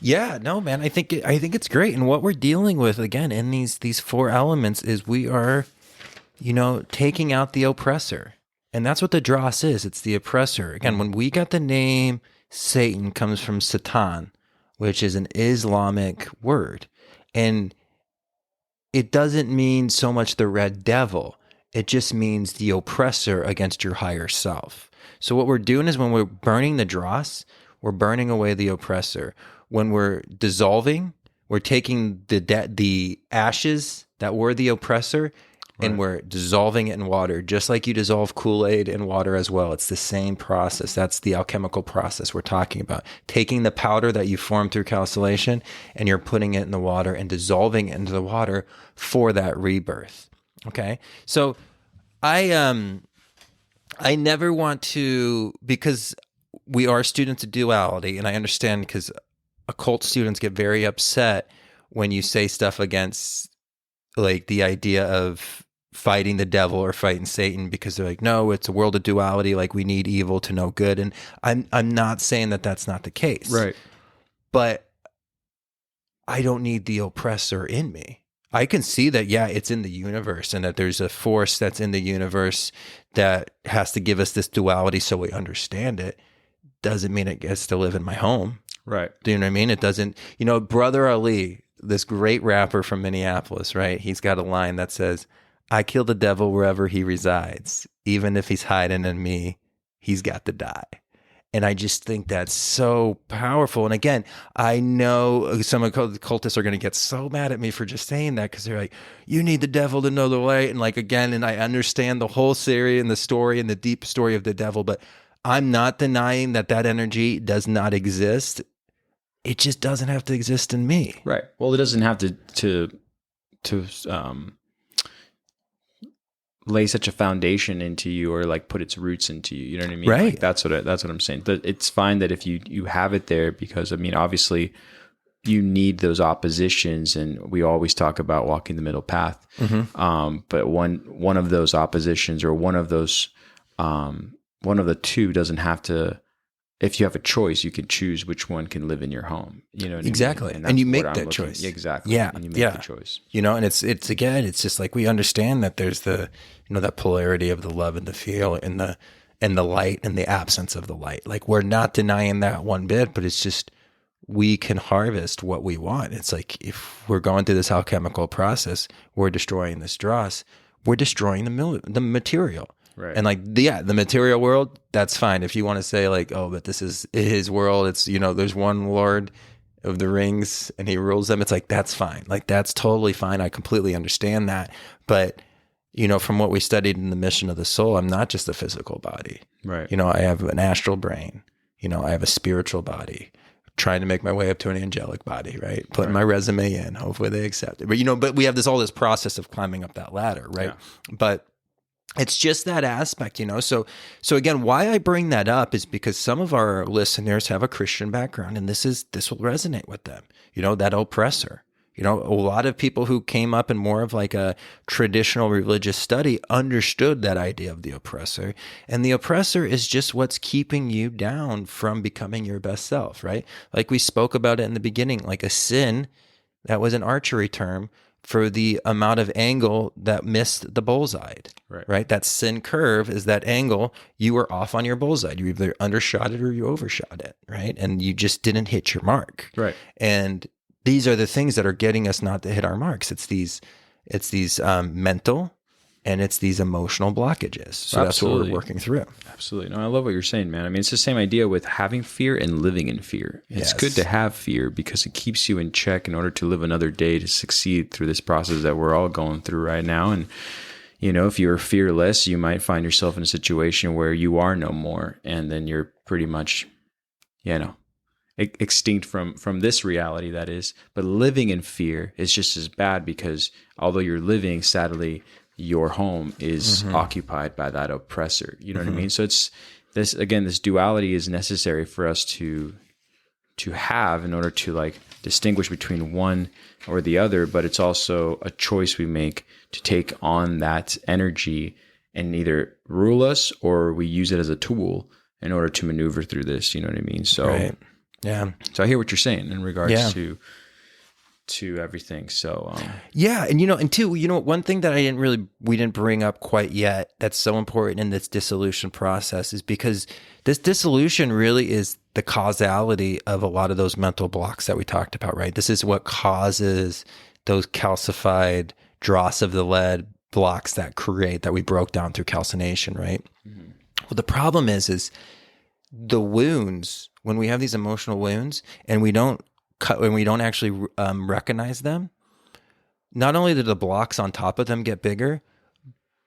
yeah, no, man, I think it's great. And what we're dealing with, again, in these four elements is we are, taking out the oppressor. And that's what the dross is. It's the oppressor. Again, when we got the name Satan, comes from Satan, which is an Islamic word. And it doesn't mean so much the red devil. It just means the oppressor against your higher self. So what we're doing is when we're burning the dross, we're burning away the oppressor. When we're dissolving, we're taking the ashes that were the oppressor, and we're dissolving it in water, just like you dissolve Kool-Aid in water as well. It's the same process. That's the alchemical process we're talking about. Taking the powder that you formed through calcination, and you're putting it in the water and dissolving it into the water for that rebirth. Okay? So I never want to, because we are students of duality, and I understand because occult students get very upset when you say stuff against like the idea of fighting the devil or fighting Satan, because they're like, no, it's a world of duality. Like, we need evil to know good. And I'm not saying that that's not the case. Right. But I don't need the oppressor in me. I can see that, yeah, it's in the universe, and that there's a force that's in the universe that has to give us this duality so we understand it. Doesn't mean it gets to live in my home. Right. Do you know what I mean? It doesn't, Brother Ali, this great rapper from Minneapolis, right? He's got a line that says, I kill the devil wherever he resides. Even if he's hiding in me, he's got to die. And I just think that's so powerful. And again, I know some of the cultists are going to get so mad at me for just saying that, because they're like, you need the devil to know the light. And like, again, and I understand the whole series and the story and the deep story of the devil, but I'm not denying that energy does not exist. It just doesn't have to exist in me. Right. Well, it doesn't have to lay such a foundation into you, or like put its roots into you. You know what I mean? Right. Like, that's what I'm saying. It's fine that if you have it there, because I mean, obviously you need those oppositions, and we always talk about walking the middle path. Mm-hmm. But one of those oppositions, or one of those, one of the two doesn't have to. If you have a choice, you can choose which one can live in your home. You know what exactly. I mean? And you make that choice. Exactly. Yeah. And you make the choice. And it's again, it's just like, we understand that there's the, that polarity of the love and the feel and the light and the absence of the light. Like, we're not denying that one bit, but it's just, we can harvest what we want. It's like, if we're going through this alchemical process, we're destroying this dross, we're destroying the material. Right. And like, the material world, that's fine. If you want to say like, oh, but this is his world, it's, there's one Lord of the Rings and he rules them. It's like, that's fine. Like, that's totally fine. I completely understand that. But, from what we studied in the mission of the soul, I'm not just a physical body. Right. I have an astral brain. I have a spiritual body. Trying to make my way up to an angelic body, right? Putting my resume in. Hopefully they accept it. But we have all this process of climbing up that ladder, right? Yeah. But it's just that aspect, So again, why I bring that up is because some of our listeners have a Christian background, and this will resonate with them. That oppressor. A lot of people who came up in more of like a traditional religious study understood that idea of the oppressor, and the oppressor is just what's keeping you down from becoming your best self, right? Like we spoke about it in the beginning, like a sin, that was an archery term for the amount of angle that missed the bullseye, right? That sin curve is that angle you were off on your bullseye. You either undershot it or you overshot it, right? And you just didn't hit your mark. Right. And these are the things that are getting us not to hit our marks. It's these mental and it's these emotional blockages. So Absolutely. That's what we're working through. Absolutely. No, I love what you're saying, man. I mean, it's the same idea with having fear and living in fear. It's good to have fear because it keeps you in check in order to live another day, to succeed through this process that we're all going through right now. And, if you're fearless, you might find yourself in a situation where you are no more. And then you're pretty much, extinct from this reality, that is. But living in fear is just as bad, because although you're living, sadly, your home is occupied by that oppressor. You know what I mean? So it's this duality is necessary for us to have in order to like distinguish between one or the other, but it's also a choice we make to take on that energy and either rule us, or we use it as a tool in order to maneuver through this. You know what I mean? So right. Yeah. So I hear what you're saying in regards to everything. So yeah, and two, one thing that we didn't bring up quite yet that's so important in this dissolution process is because this dissolution really is the causality of a lot of those mental blocks that we talked about, right? This is what causes those calcified dross of the lead blocks that we broke down through calcination, right? Mm-hmm. Well, the problem is the wounds, when we have these emotional wounds and we don't actually recognize them, not only do the blocks on top of them get bigger,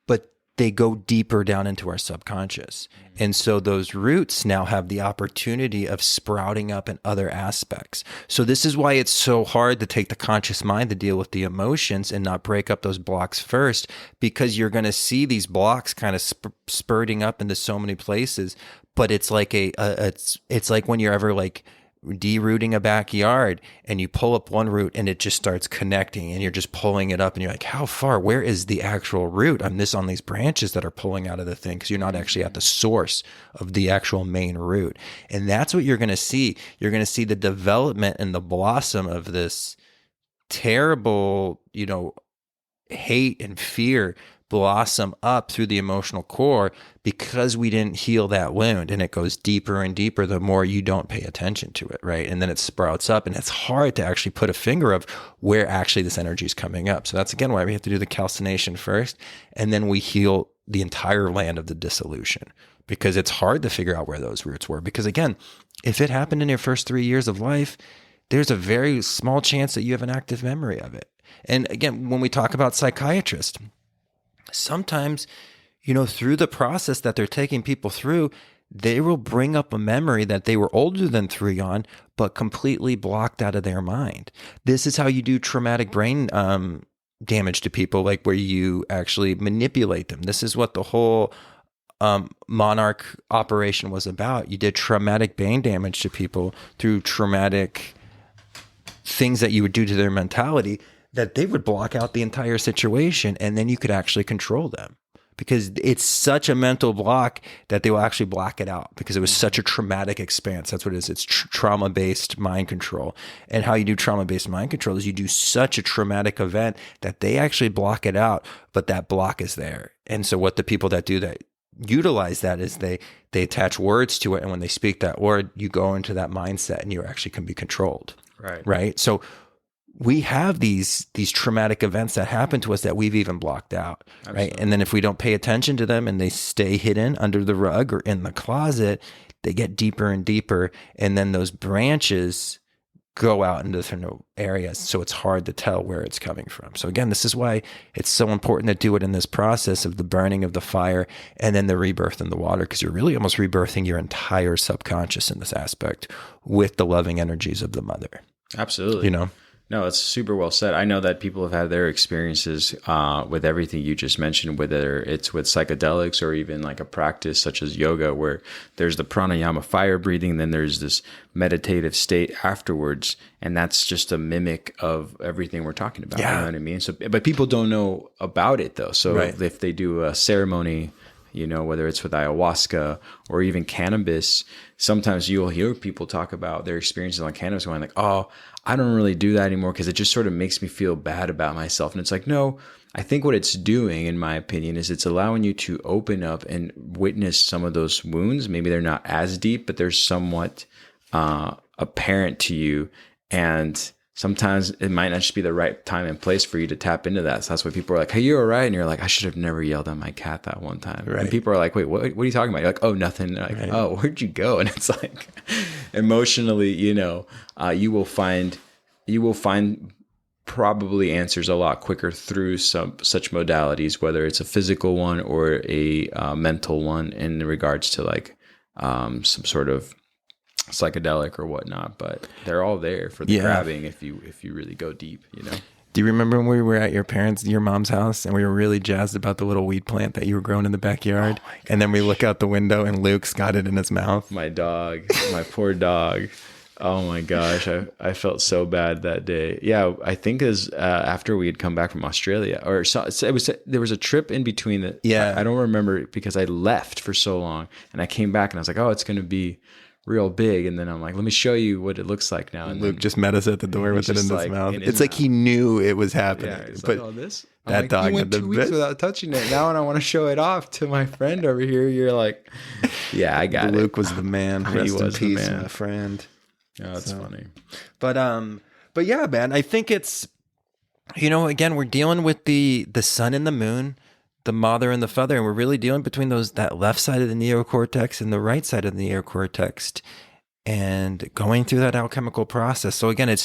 but they go deeper down into our subconscious. And so those roots now have the opportunity of sprouting up in other aspects. So this is why it's so hard to take the conscious mind to deal with the emotions and not break up those blocks first, because you're going to see these blocks kind of spurting up into so many places. but it's like it's like when you're ever like derooting a backyard and you pull up one root and it just starts connecting and you're just pulling it up and you're like, how far, where is the actual root on these branches that are pulling out of the thing? Because you're not actually at the source of the actual main root. And that's what you're going to see. You're going to see the development and the blossom of this terrible, hate and fear blossom up through the emotional core because we didn't heal that wound, and it goes deeper and deeper the more you don't pay attention to it, right? And then it sprouts up, and it's hard to actually put a finger of where actually this energy is coming up. So that's again why we have to do the calcination first, and then we heal the entire land of the dissolution, because it's hard to figure out where those roots were. Because again, if it happened in your first 3 years of life, there's a very small chance that you have an active memory of it. And again, when we talk about psychiatrists, sometimes, through the process that they're taking people through, they will bring up a memory that they were older than 3 on, but completely blocked out of their mind. This is how you do traumatic brain damage to people, like where you actually manipulate them. This is what the whole Monarch operation was about. You did traumatic brain damage to people through traumatic things that you would do to their mentality, that they would block out the entire situation, and then you could actually control them, because it's such a mental block that they will actually block it out because it was such a traumatic experience. That's what it is. It's trauma-based mind control. And how you do trauma-based mind control is you do such a traumatic event that they actually block it out, but that block is there. And so what the people that do that utilize that is they attach words to it, and when they speak that word, you go into that mindset and you actually can be controlled. Right. So we have these traumatic events that happen to us that we've even blocked out. Absolutely. Right. And then if we don't pay attention to them and they stay hidden under the rug or in the closet, they get deeper and deeper. And then those branches go out into different areas. So it's hard to tell where it's coming from. So again, this is why it's so important to do it in this process of the burning of the fire and then the rebirth in the water, because you're really almost rebirthing your entire subconscious in this aspect with the loving energies of the mother. Absolutely. No, it's super well said. I know that people have had their experiences with everything you just mentioned, whether it's with psychedelics or even like a practice such as yoga, where there's the pranayama, fire breathing, then there's this meditative state afterwards. And that's just a mimic of everything we're talking about. Yeah. You know what I mean? So, but people don't know about it though. So if they do a ceremony, whether it's with ayahuasca or even cannabis, sometimes you'll hear people talk about their experiences on cannabis going like, oh, I don't really do that anymore because it just sort of makes me feel bad about myself. And it's like, no, I think what it's doing, in my opinion, is it's allowing you to open up and witness some of those wounds. Maybe they're not as deep, but they're somewhat apparent to you. And sometimes it might not just be the right time and place for you to tap into that. So that's why people are like, hey, you're all right. And you're like, I should have never yelled at my cat that one time. Right. And people are like, wait, what are you talking about? You're like, oh, nothing. Like, oh, where'd you go? And it's like emotionally, you will find probably answers a lot quicker through such modalities, whether it's a physical one or a mental one in regards to like some sort of psychedelic or whatnot, but they're all there for the grabbing if you really go deep. Do you remember when we were at your mom's house and we were really jazzed about the little weed plant that you were growing in the backyard? Oh, and then we look out the window and Luke's got it in his mouth. My dog, my poor dog. Oh my gosh, I felt so bad that day. Yeah, I think after we had come back from Australia, or there was a trip in between that. Yeah, I don't remember because I left for so long and I came back and I was like, oh, it's going to be real big, and then I'm like, let me show you what it looks like now. And Luke just met us at the door with it in his mouth. It's like he knew it was happening. Yeah, but like, this? That dog went 2 weeks without touching it. Now when I want to show it off to my friend over here, you're like, yeah, I got it. Luke was the man. Rest in peace, my friend. Oh, that's funny. But yeah, man, I think it's, again, we're dealing with the sun and the moon, the mother and the father, and we're really dealing between that left side of the neocortex and the right side of the neocortex, and going through that alchemical process. So again, I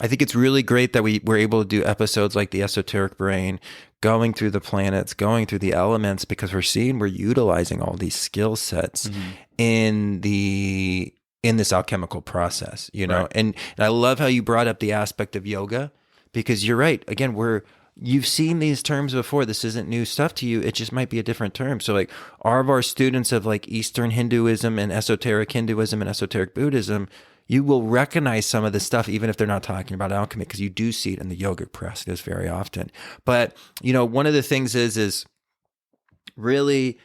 think it's really great that we're able to do episodes like the esoteric brain, going through the planets, going through the elements, because we're utilizing all these skill sets in this alchemical process, Right. And I love how you brought up the aspect of yoga, because you're right. Again, we're you've seen these terms before. This isn't new stuff to you. It just might be a different term. So like all of our students of like Eastern Hinduism and esoteric Hinduism and esoteric Buddhism, you will recognize some of this stuff, even if they're not talking about alchemy, because you do see it in the yogic practice very often. But, one of the things is really,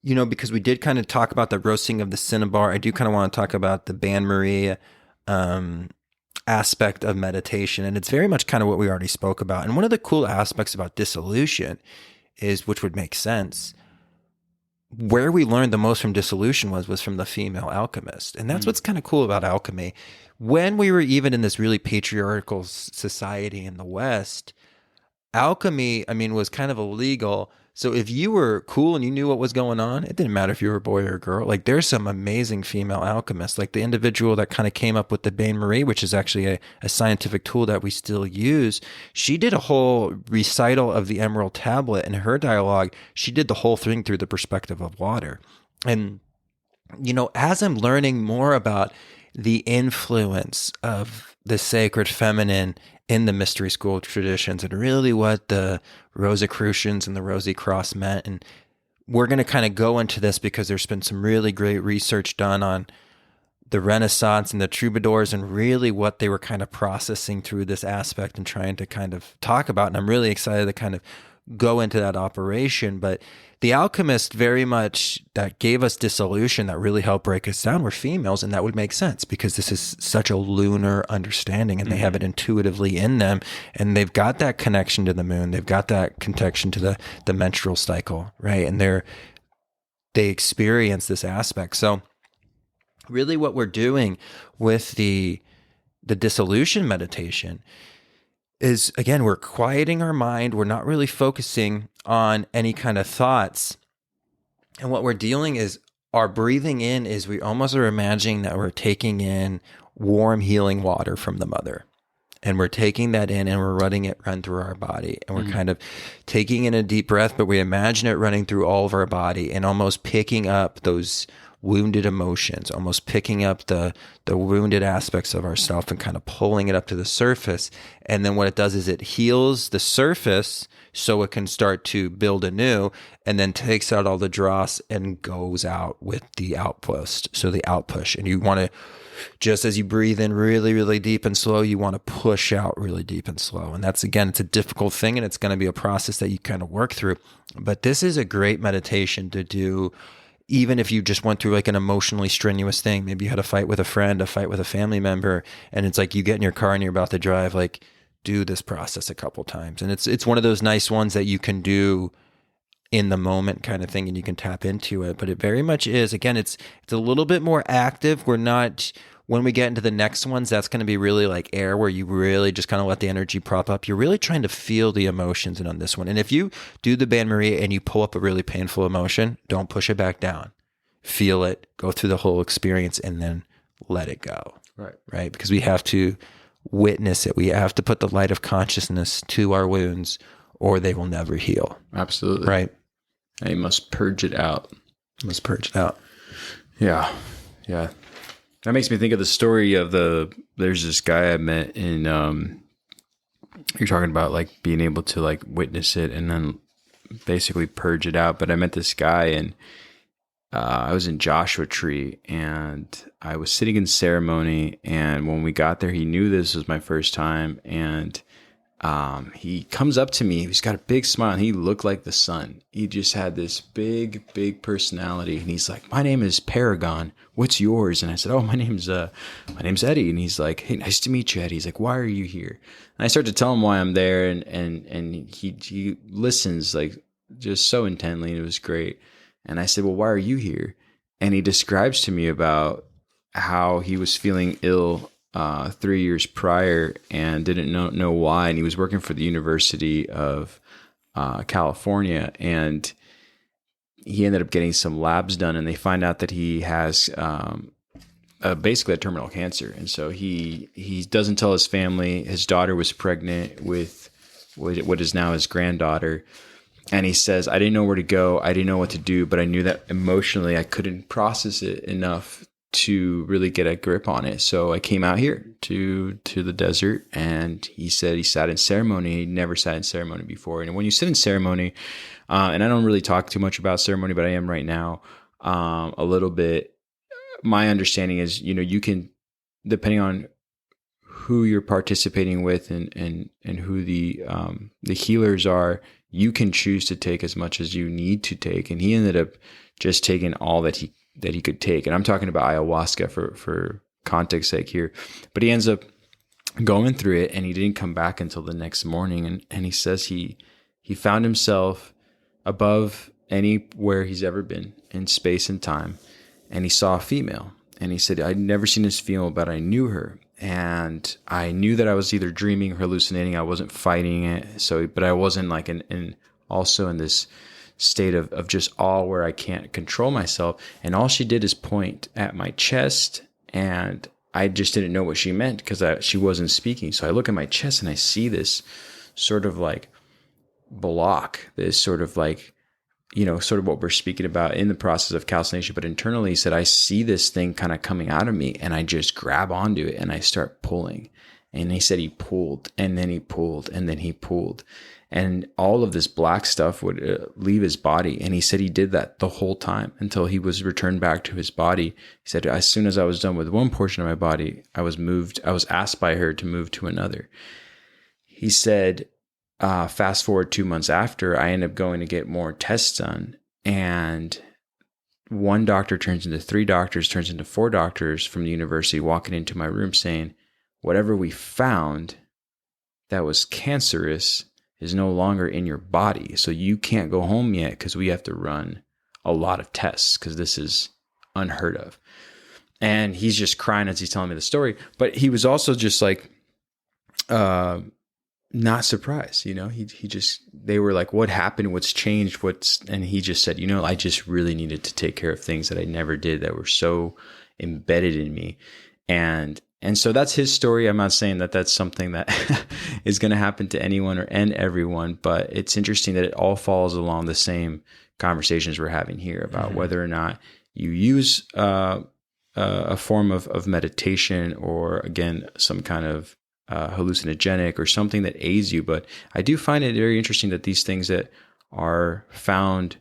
because we did kind of talk about the roasting of the cinnabar, I do kind of want to talk about the Bain Marie aspect of meditation. And it's very much kind of what we already spoke about. And one of the cool aspects about dissolution is, which would make sense, where we learned the most from dissolution was from the female alchemist. And that's what's kind of cool about alchemy. When we were even in this really patriarchal society in the West, alchemy, was kind of illegal. So if you were cool and you knew what was going on, it didn't matter if you were a boy or a girl. Like there's some amazing female alchemists, like the individual that kind of came up with the Bain Marie, which is actually a scientific tool that we still use. She did a whole recital of the Emerald Tablet in her dialogue. She did the whole thing through the perspective of water. And, as I'm learning more about the influence of the sacred feminine in the mystery school traditions and really what the Rosicrucians and the Rosy Cross meant. And we're going to kind of go into this because there's been some really great research done on the Renaissance and the troubadours and really what they were kind of processing through this aspect and trying to kind of talk about. And I'm really excited to kind of go into that operation. But the alchemists very much that gave us dissolution, that really helped break us down, were females. And that would make sense because this is such a lunar understanding and they have it intuitively in them. And they've got that connection to the moon. They've got that connection to the menstrual cycle, right? And they experience this aspect. So really what we're doing with the dissolution meditation is, again, we're quieting our mind. We're not really focusing on any kind of thoughts. And what we're dealing is our breathing in is we almost are imagining that we're taking in warm healing water from the mother. And we're taking that in and we're letting it run through our body. And we're kind of taking in a deep breath, but we imagine it running through all of our body and almost picking up those wounded emotions, almost picking up the wounded aspects of ourself and kind of pulling it up to the surface. And then what it does is it heals the surface so it can start to build anew, and then takes out all the dross and goes out with the outpost. So the outpush. And you want to, just as you breathe in really, really deep and slow, you want to push out really deep and slow. And that's, again, it's a difficult thing and it's going to be a process that you kind of work through. But this is a great meditation to do even if you just went through like an emotionally strenuous thing. Maybe you had a fight with a friend, a fight with a family member, and it's like you get in your car and you're about to drive, like do this process a couple times. And it's one of those nice ones that you can do in the moment kind of thing and you can tap into it. But it very much is, again, it's a little bit more active. We're not, when we get into the next ones, that's going to be really like air, where you really just kind of let the energy prop up. You're really trying to feel the emotions in on this one. And if you do the Bain Marie and you pull up a really painful emotion, don't push it back down. Feel it, go through the whole experience, and then let it go. Right? Because we have to witness it. We have to put the light of consciousness to our wounds or they will never heal. Absolutely. Right. And you must purge it out. Yeah. Yeah. That makes me think of the story of there's this guy I met in, you're talking about like being able to like witness it and then basically purge it out. But I met this guy and I was in Joshua Tree and I was sitting in ceremony. And when we got there, he knew this was my first time. And he comes up to me. He's got a big smile. And he looked like the sun. He just had this big, big personality. And he's like, "My name is Paragon. What's yours?" And I said, "Oh, my name's Eddie." And he's like, "Hey, nice to meet you, Eddie." He's like, "Why are you here?" And I start to tell him why I'm there. And he listens like just so intently. And it was great. And I said, "Well, why are you here?" And he describes to me about how he was feeling ill 3 years prior and didn't know why. And he was working for the University of California, and he ended up getting some labs done, and they find out that he has basically a terminal cancer. And so he doesn't tell his family. His daughter was pregnant with what is now his granddaughter. And he says, "I didn't know where to go. I didn't know what to do, but I knew that emotionally I couldn't process it enough to really get a grip on it. So I came out here to the desert, and he said he sat in ceremony. He never sat in ceremony before. And when you sit in ceremony, and I don't really talk too much about ceremony, but I am right now a little bit. My understanding is, you can, depending on who you're participating with and who the healers are, you can choose to take as much as you need to take. And he ended up just taking all that he could take. And I'm talking about ayahuasca for context sake here. But he ends up going through it, and he didn't come back until the next morning. And he says he found himself above anywhere he's ever been in space and time. And he saw a female. And he said, I'd never seen this female, but I knew her. And I knew that I was either dreaming or hallucinating. I wasn't fighting it. But I wasn't like also in this state of just awe where I can't control myself. And all she did is point at my chest, and I just didn't know what she meant because she wasn't speaking. So I look at my chest and I see sort of like block, this sort of like, sort of what we're speaking about in the process of calcination. But internally, he said, I see this thing kind of coming out of me, and I just grab onto it and I start pulling. And he said he pulled, and then he pulled, and then he pulled. And all of this black stuff would leave his body. And he said he did that the whole time until he was returned back to his body. He said, as soon as I was done with one portion of my body, I was asked by her to move to another. He said, fast forward 2 months after, I ended up going to get more tests done. And one doctor turns into 3 doctors, turns into 4 doctors from the university, walking into my room saying, whatever we found that was cancerous is no longer in your body. So you can't go home yet because we have to run a lot of tests because this is unheard of. And he's just crying as he's telling me the story. But he was also just like, not surprised, they were like, what happened? What's changed? And he just said, I just really needed to take care of things that I never did that were so embedded in me. And so that's his story. I'm not saying that that's something that is going to happen to anyone and everyone, but it's interesting that it all falls along the same conversations we're having here about whether or not you use a form of meditation or, again, some kind of hallucinogenic or something that aids you. But I do find it very interesting that these things that are found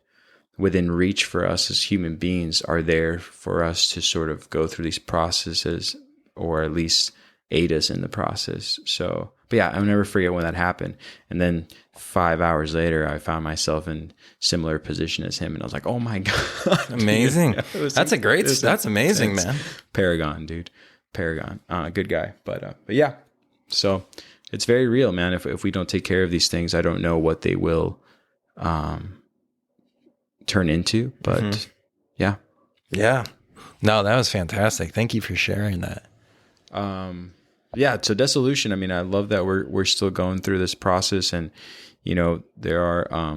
within reach for us as human beings are there for us to sort of go through these processes, or at least aid us in the process. So, but yeah, I'll never forget when that happened. And then 5 hours later, I found myself in similar position as him. And I was like, oh my God. Amazing. That's amazing, man. Paragon, dude. Paragon. Good guy. But yeah, so it's very real, man. If we don't take care of these things, I don't know what they will turn into, but yeah. Yeah. No, that was fantastic. Thank you for sharing that. Yeah. So Dissolution, I mean, I love that we're still going through this process, and, there are,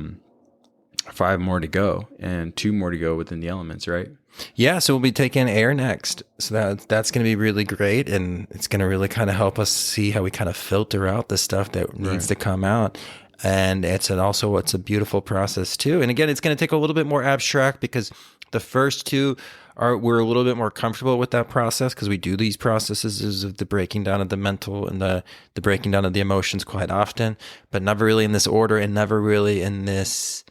5 more to go and 2 more to go within the elements, right? Yeah. So we'll be taking air next. So that's going to be really great. And it's going to really kind of help us see how we kind of filter out the stuff that needs to come out. And it's a beautiful process too. And again, it's going to take a little bit more abstract because the first 2 we're a little bit more comfortable with that process because we do these processes of the breaking down of the mental and the breaking down of the emotions quite often, but never really in this order and never really in this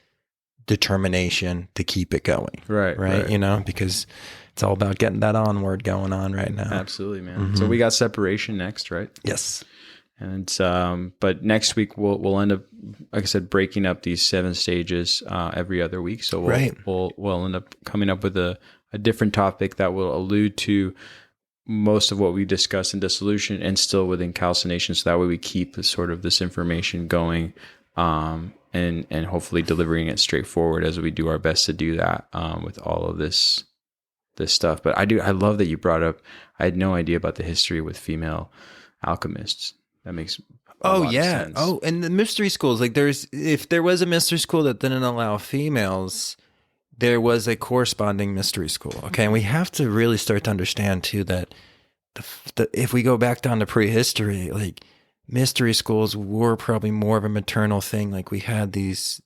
determination to keep it going. Right. Because it's all about getting that onward going on right now. Absolutely, man. So we got separation next, right? Yes. And but next week we'll end up, like I said, breaking up these 7 stages every other week. So we'll end up coming up with a different topic that will allude to most of what we discussed in Dissolution and still within calcination. So that way we keep sort of this information going, and hopefully delivering it straightforward as we do our best to do that with all of this stuff. But I love that you brought up, I had no idea about the history with female alchemists. That makes a lot of sense. Oh, and the mystery schools, like if there was a mystery school that didn't allow females, there was a corresponding mystery school. Okay. And we have to really start to understand too, that if we go back down to prehistory, like mystery schools were probably more of a maternal thing. Like we had these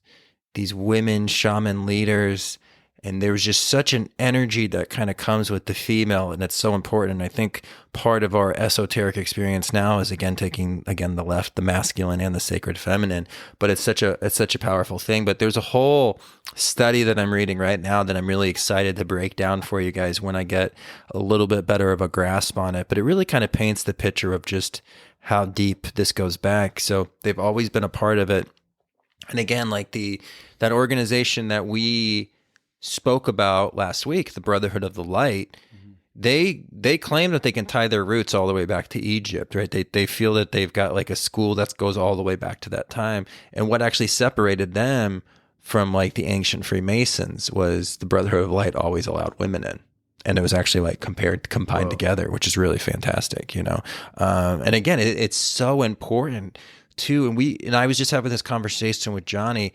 women shaman leaders And there's just such an energy that kind of comes with the female, and it's so important. And I think part of our esoteric experience now is taking the left, the masculine, and the sacred feminine. But it's such a powerful thing. But there's a whole study that I'm reading right now that I'm really excited to break down for you guys when I get a little bit better of a grasp on it. But it really kind of paints the picture of just how deep this goes back. So they've always been a part of it. And again, like that organization that we spoke about last week, the Brotherhood of the Light, they claim that they can tie their roots all the way back to Egypt, right? They feel that they've got like a school that goes all the way back to that time. And what actually separated them from like the ancient Freemasons was the Brotherhood of Light always allowed women in. And it was actually like combined together, which is really fantastic, And again, it's so important too. And I was just having this conversation with Johnny.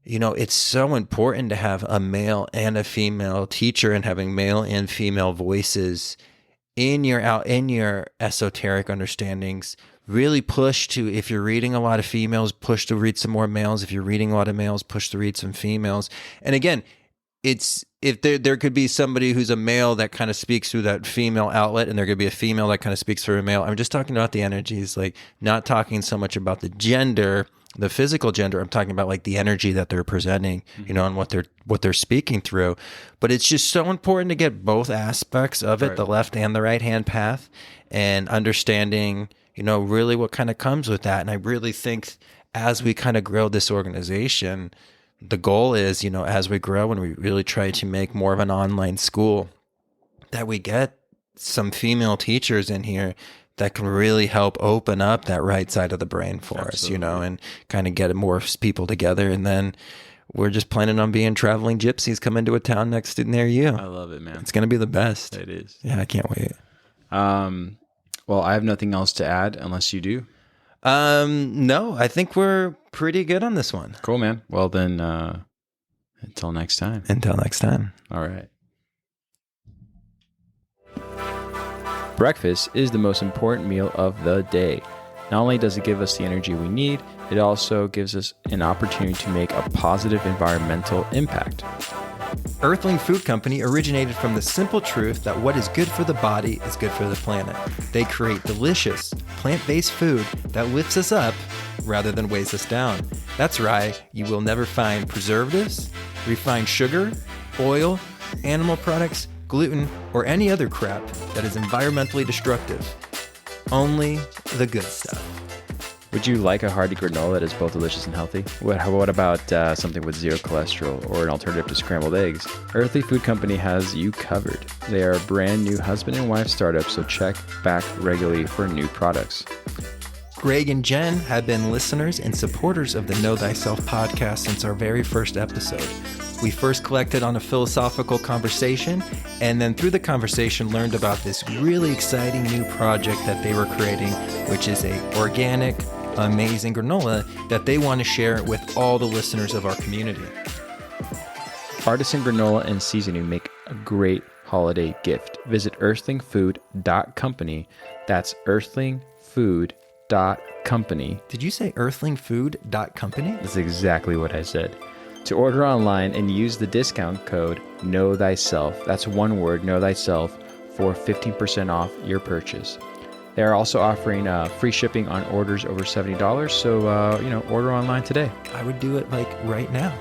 It's so important to have a male and a female teacher and having male and female voices in your esoteric understandings. Really push to, if you're reading a lot of females, push to read some more males. If you're reading a lot of males, push to read some females. And again, if there could be somebody who's a male that kind of speaks through that female outlet, and there could be a female that kind of speaks through a male. I'm just talking about the energies, like not talking so much about the gender, the physical gender. I'm talking about like the energy that they're presenting, and what they're speaking through. But it's just so important to get both aspects of it, right, the left and the right hand path, and understanding, really what kind of comes with that. And I really think as we kind of grow this organization, the goal is, as we grow and we really try to make more of an online school, that we get some female teachers in here that can really help open up that right side of the brain for Absolutely. Us, and kind of get more people together. And then we're just planning on being traveling gypsies coming to a town near you. I love it, man. It's going to be the best. It is. Yeah, I can't wait. Well, I have nothing else to add unless you do. No, I think we're pretty good on this one. Cool, man. Well, then, until next time. Until next time. All right. Breakfast is the most important meal of the day. Not only does it give us the energy we need, it also gives us an opportunity to make a positive environmental impact. Earthling Food Company originated from the simple truth that what is good for the body is good for the planet. They create delicious, plant-based food that lifts us up rather than weighs us down. That's right, you will never find preservatives, refined sugar, oil, animal products, gluten, or any other crap that is environmentally destructive. Only the good stuff. Would you like a hearty granola that is both delicious and healthy? What about something with zero cholesterol or an alternative to scrambled eggs? Earthly Food Company has you covered. They are a brand new husband and wife startup, so check back regularly for new products. Greg and Jen have been listeners and supporters of the Know Thyself podcast since our very first episode. We first collected on a philosophical conversation, and then through the conversation learned about this really exciting new project that they were creating, which is a organic, amazing granola that they want to share with all the listeners of our community. Artisan granola and seasoning make a great holiday gift. Visit earthlingfood.company. That's earthlingfood.company. Did you say earthlingfood.company? That's exactly what I said. To order online and use the discount code Know Thyself. That's one word, Know Thyself, for 15% off your purchase. They are also offering free shipping on orders over $70. So, order online today. I would do it like right now.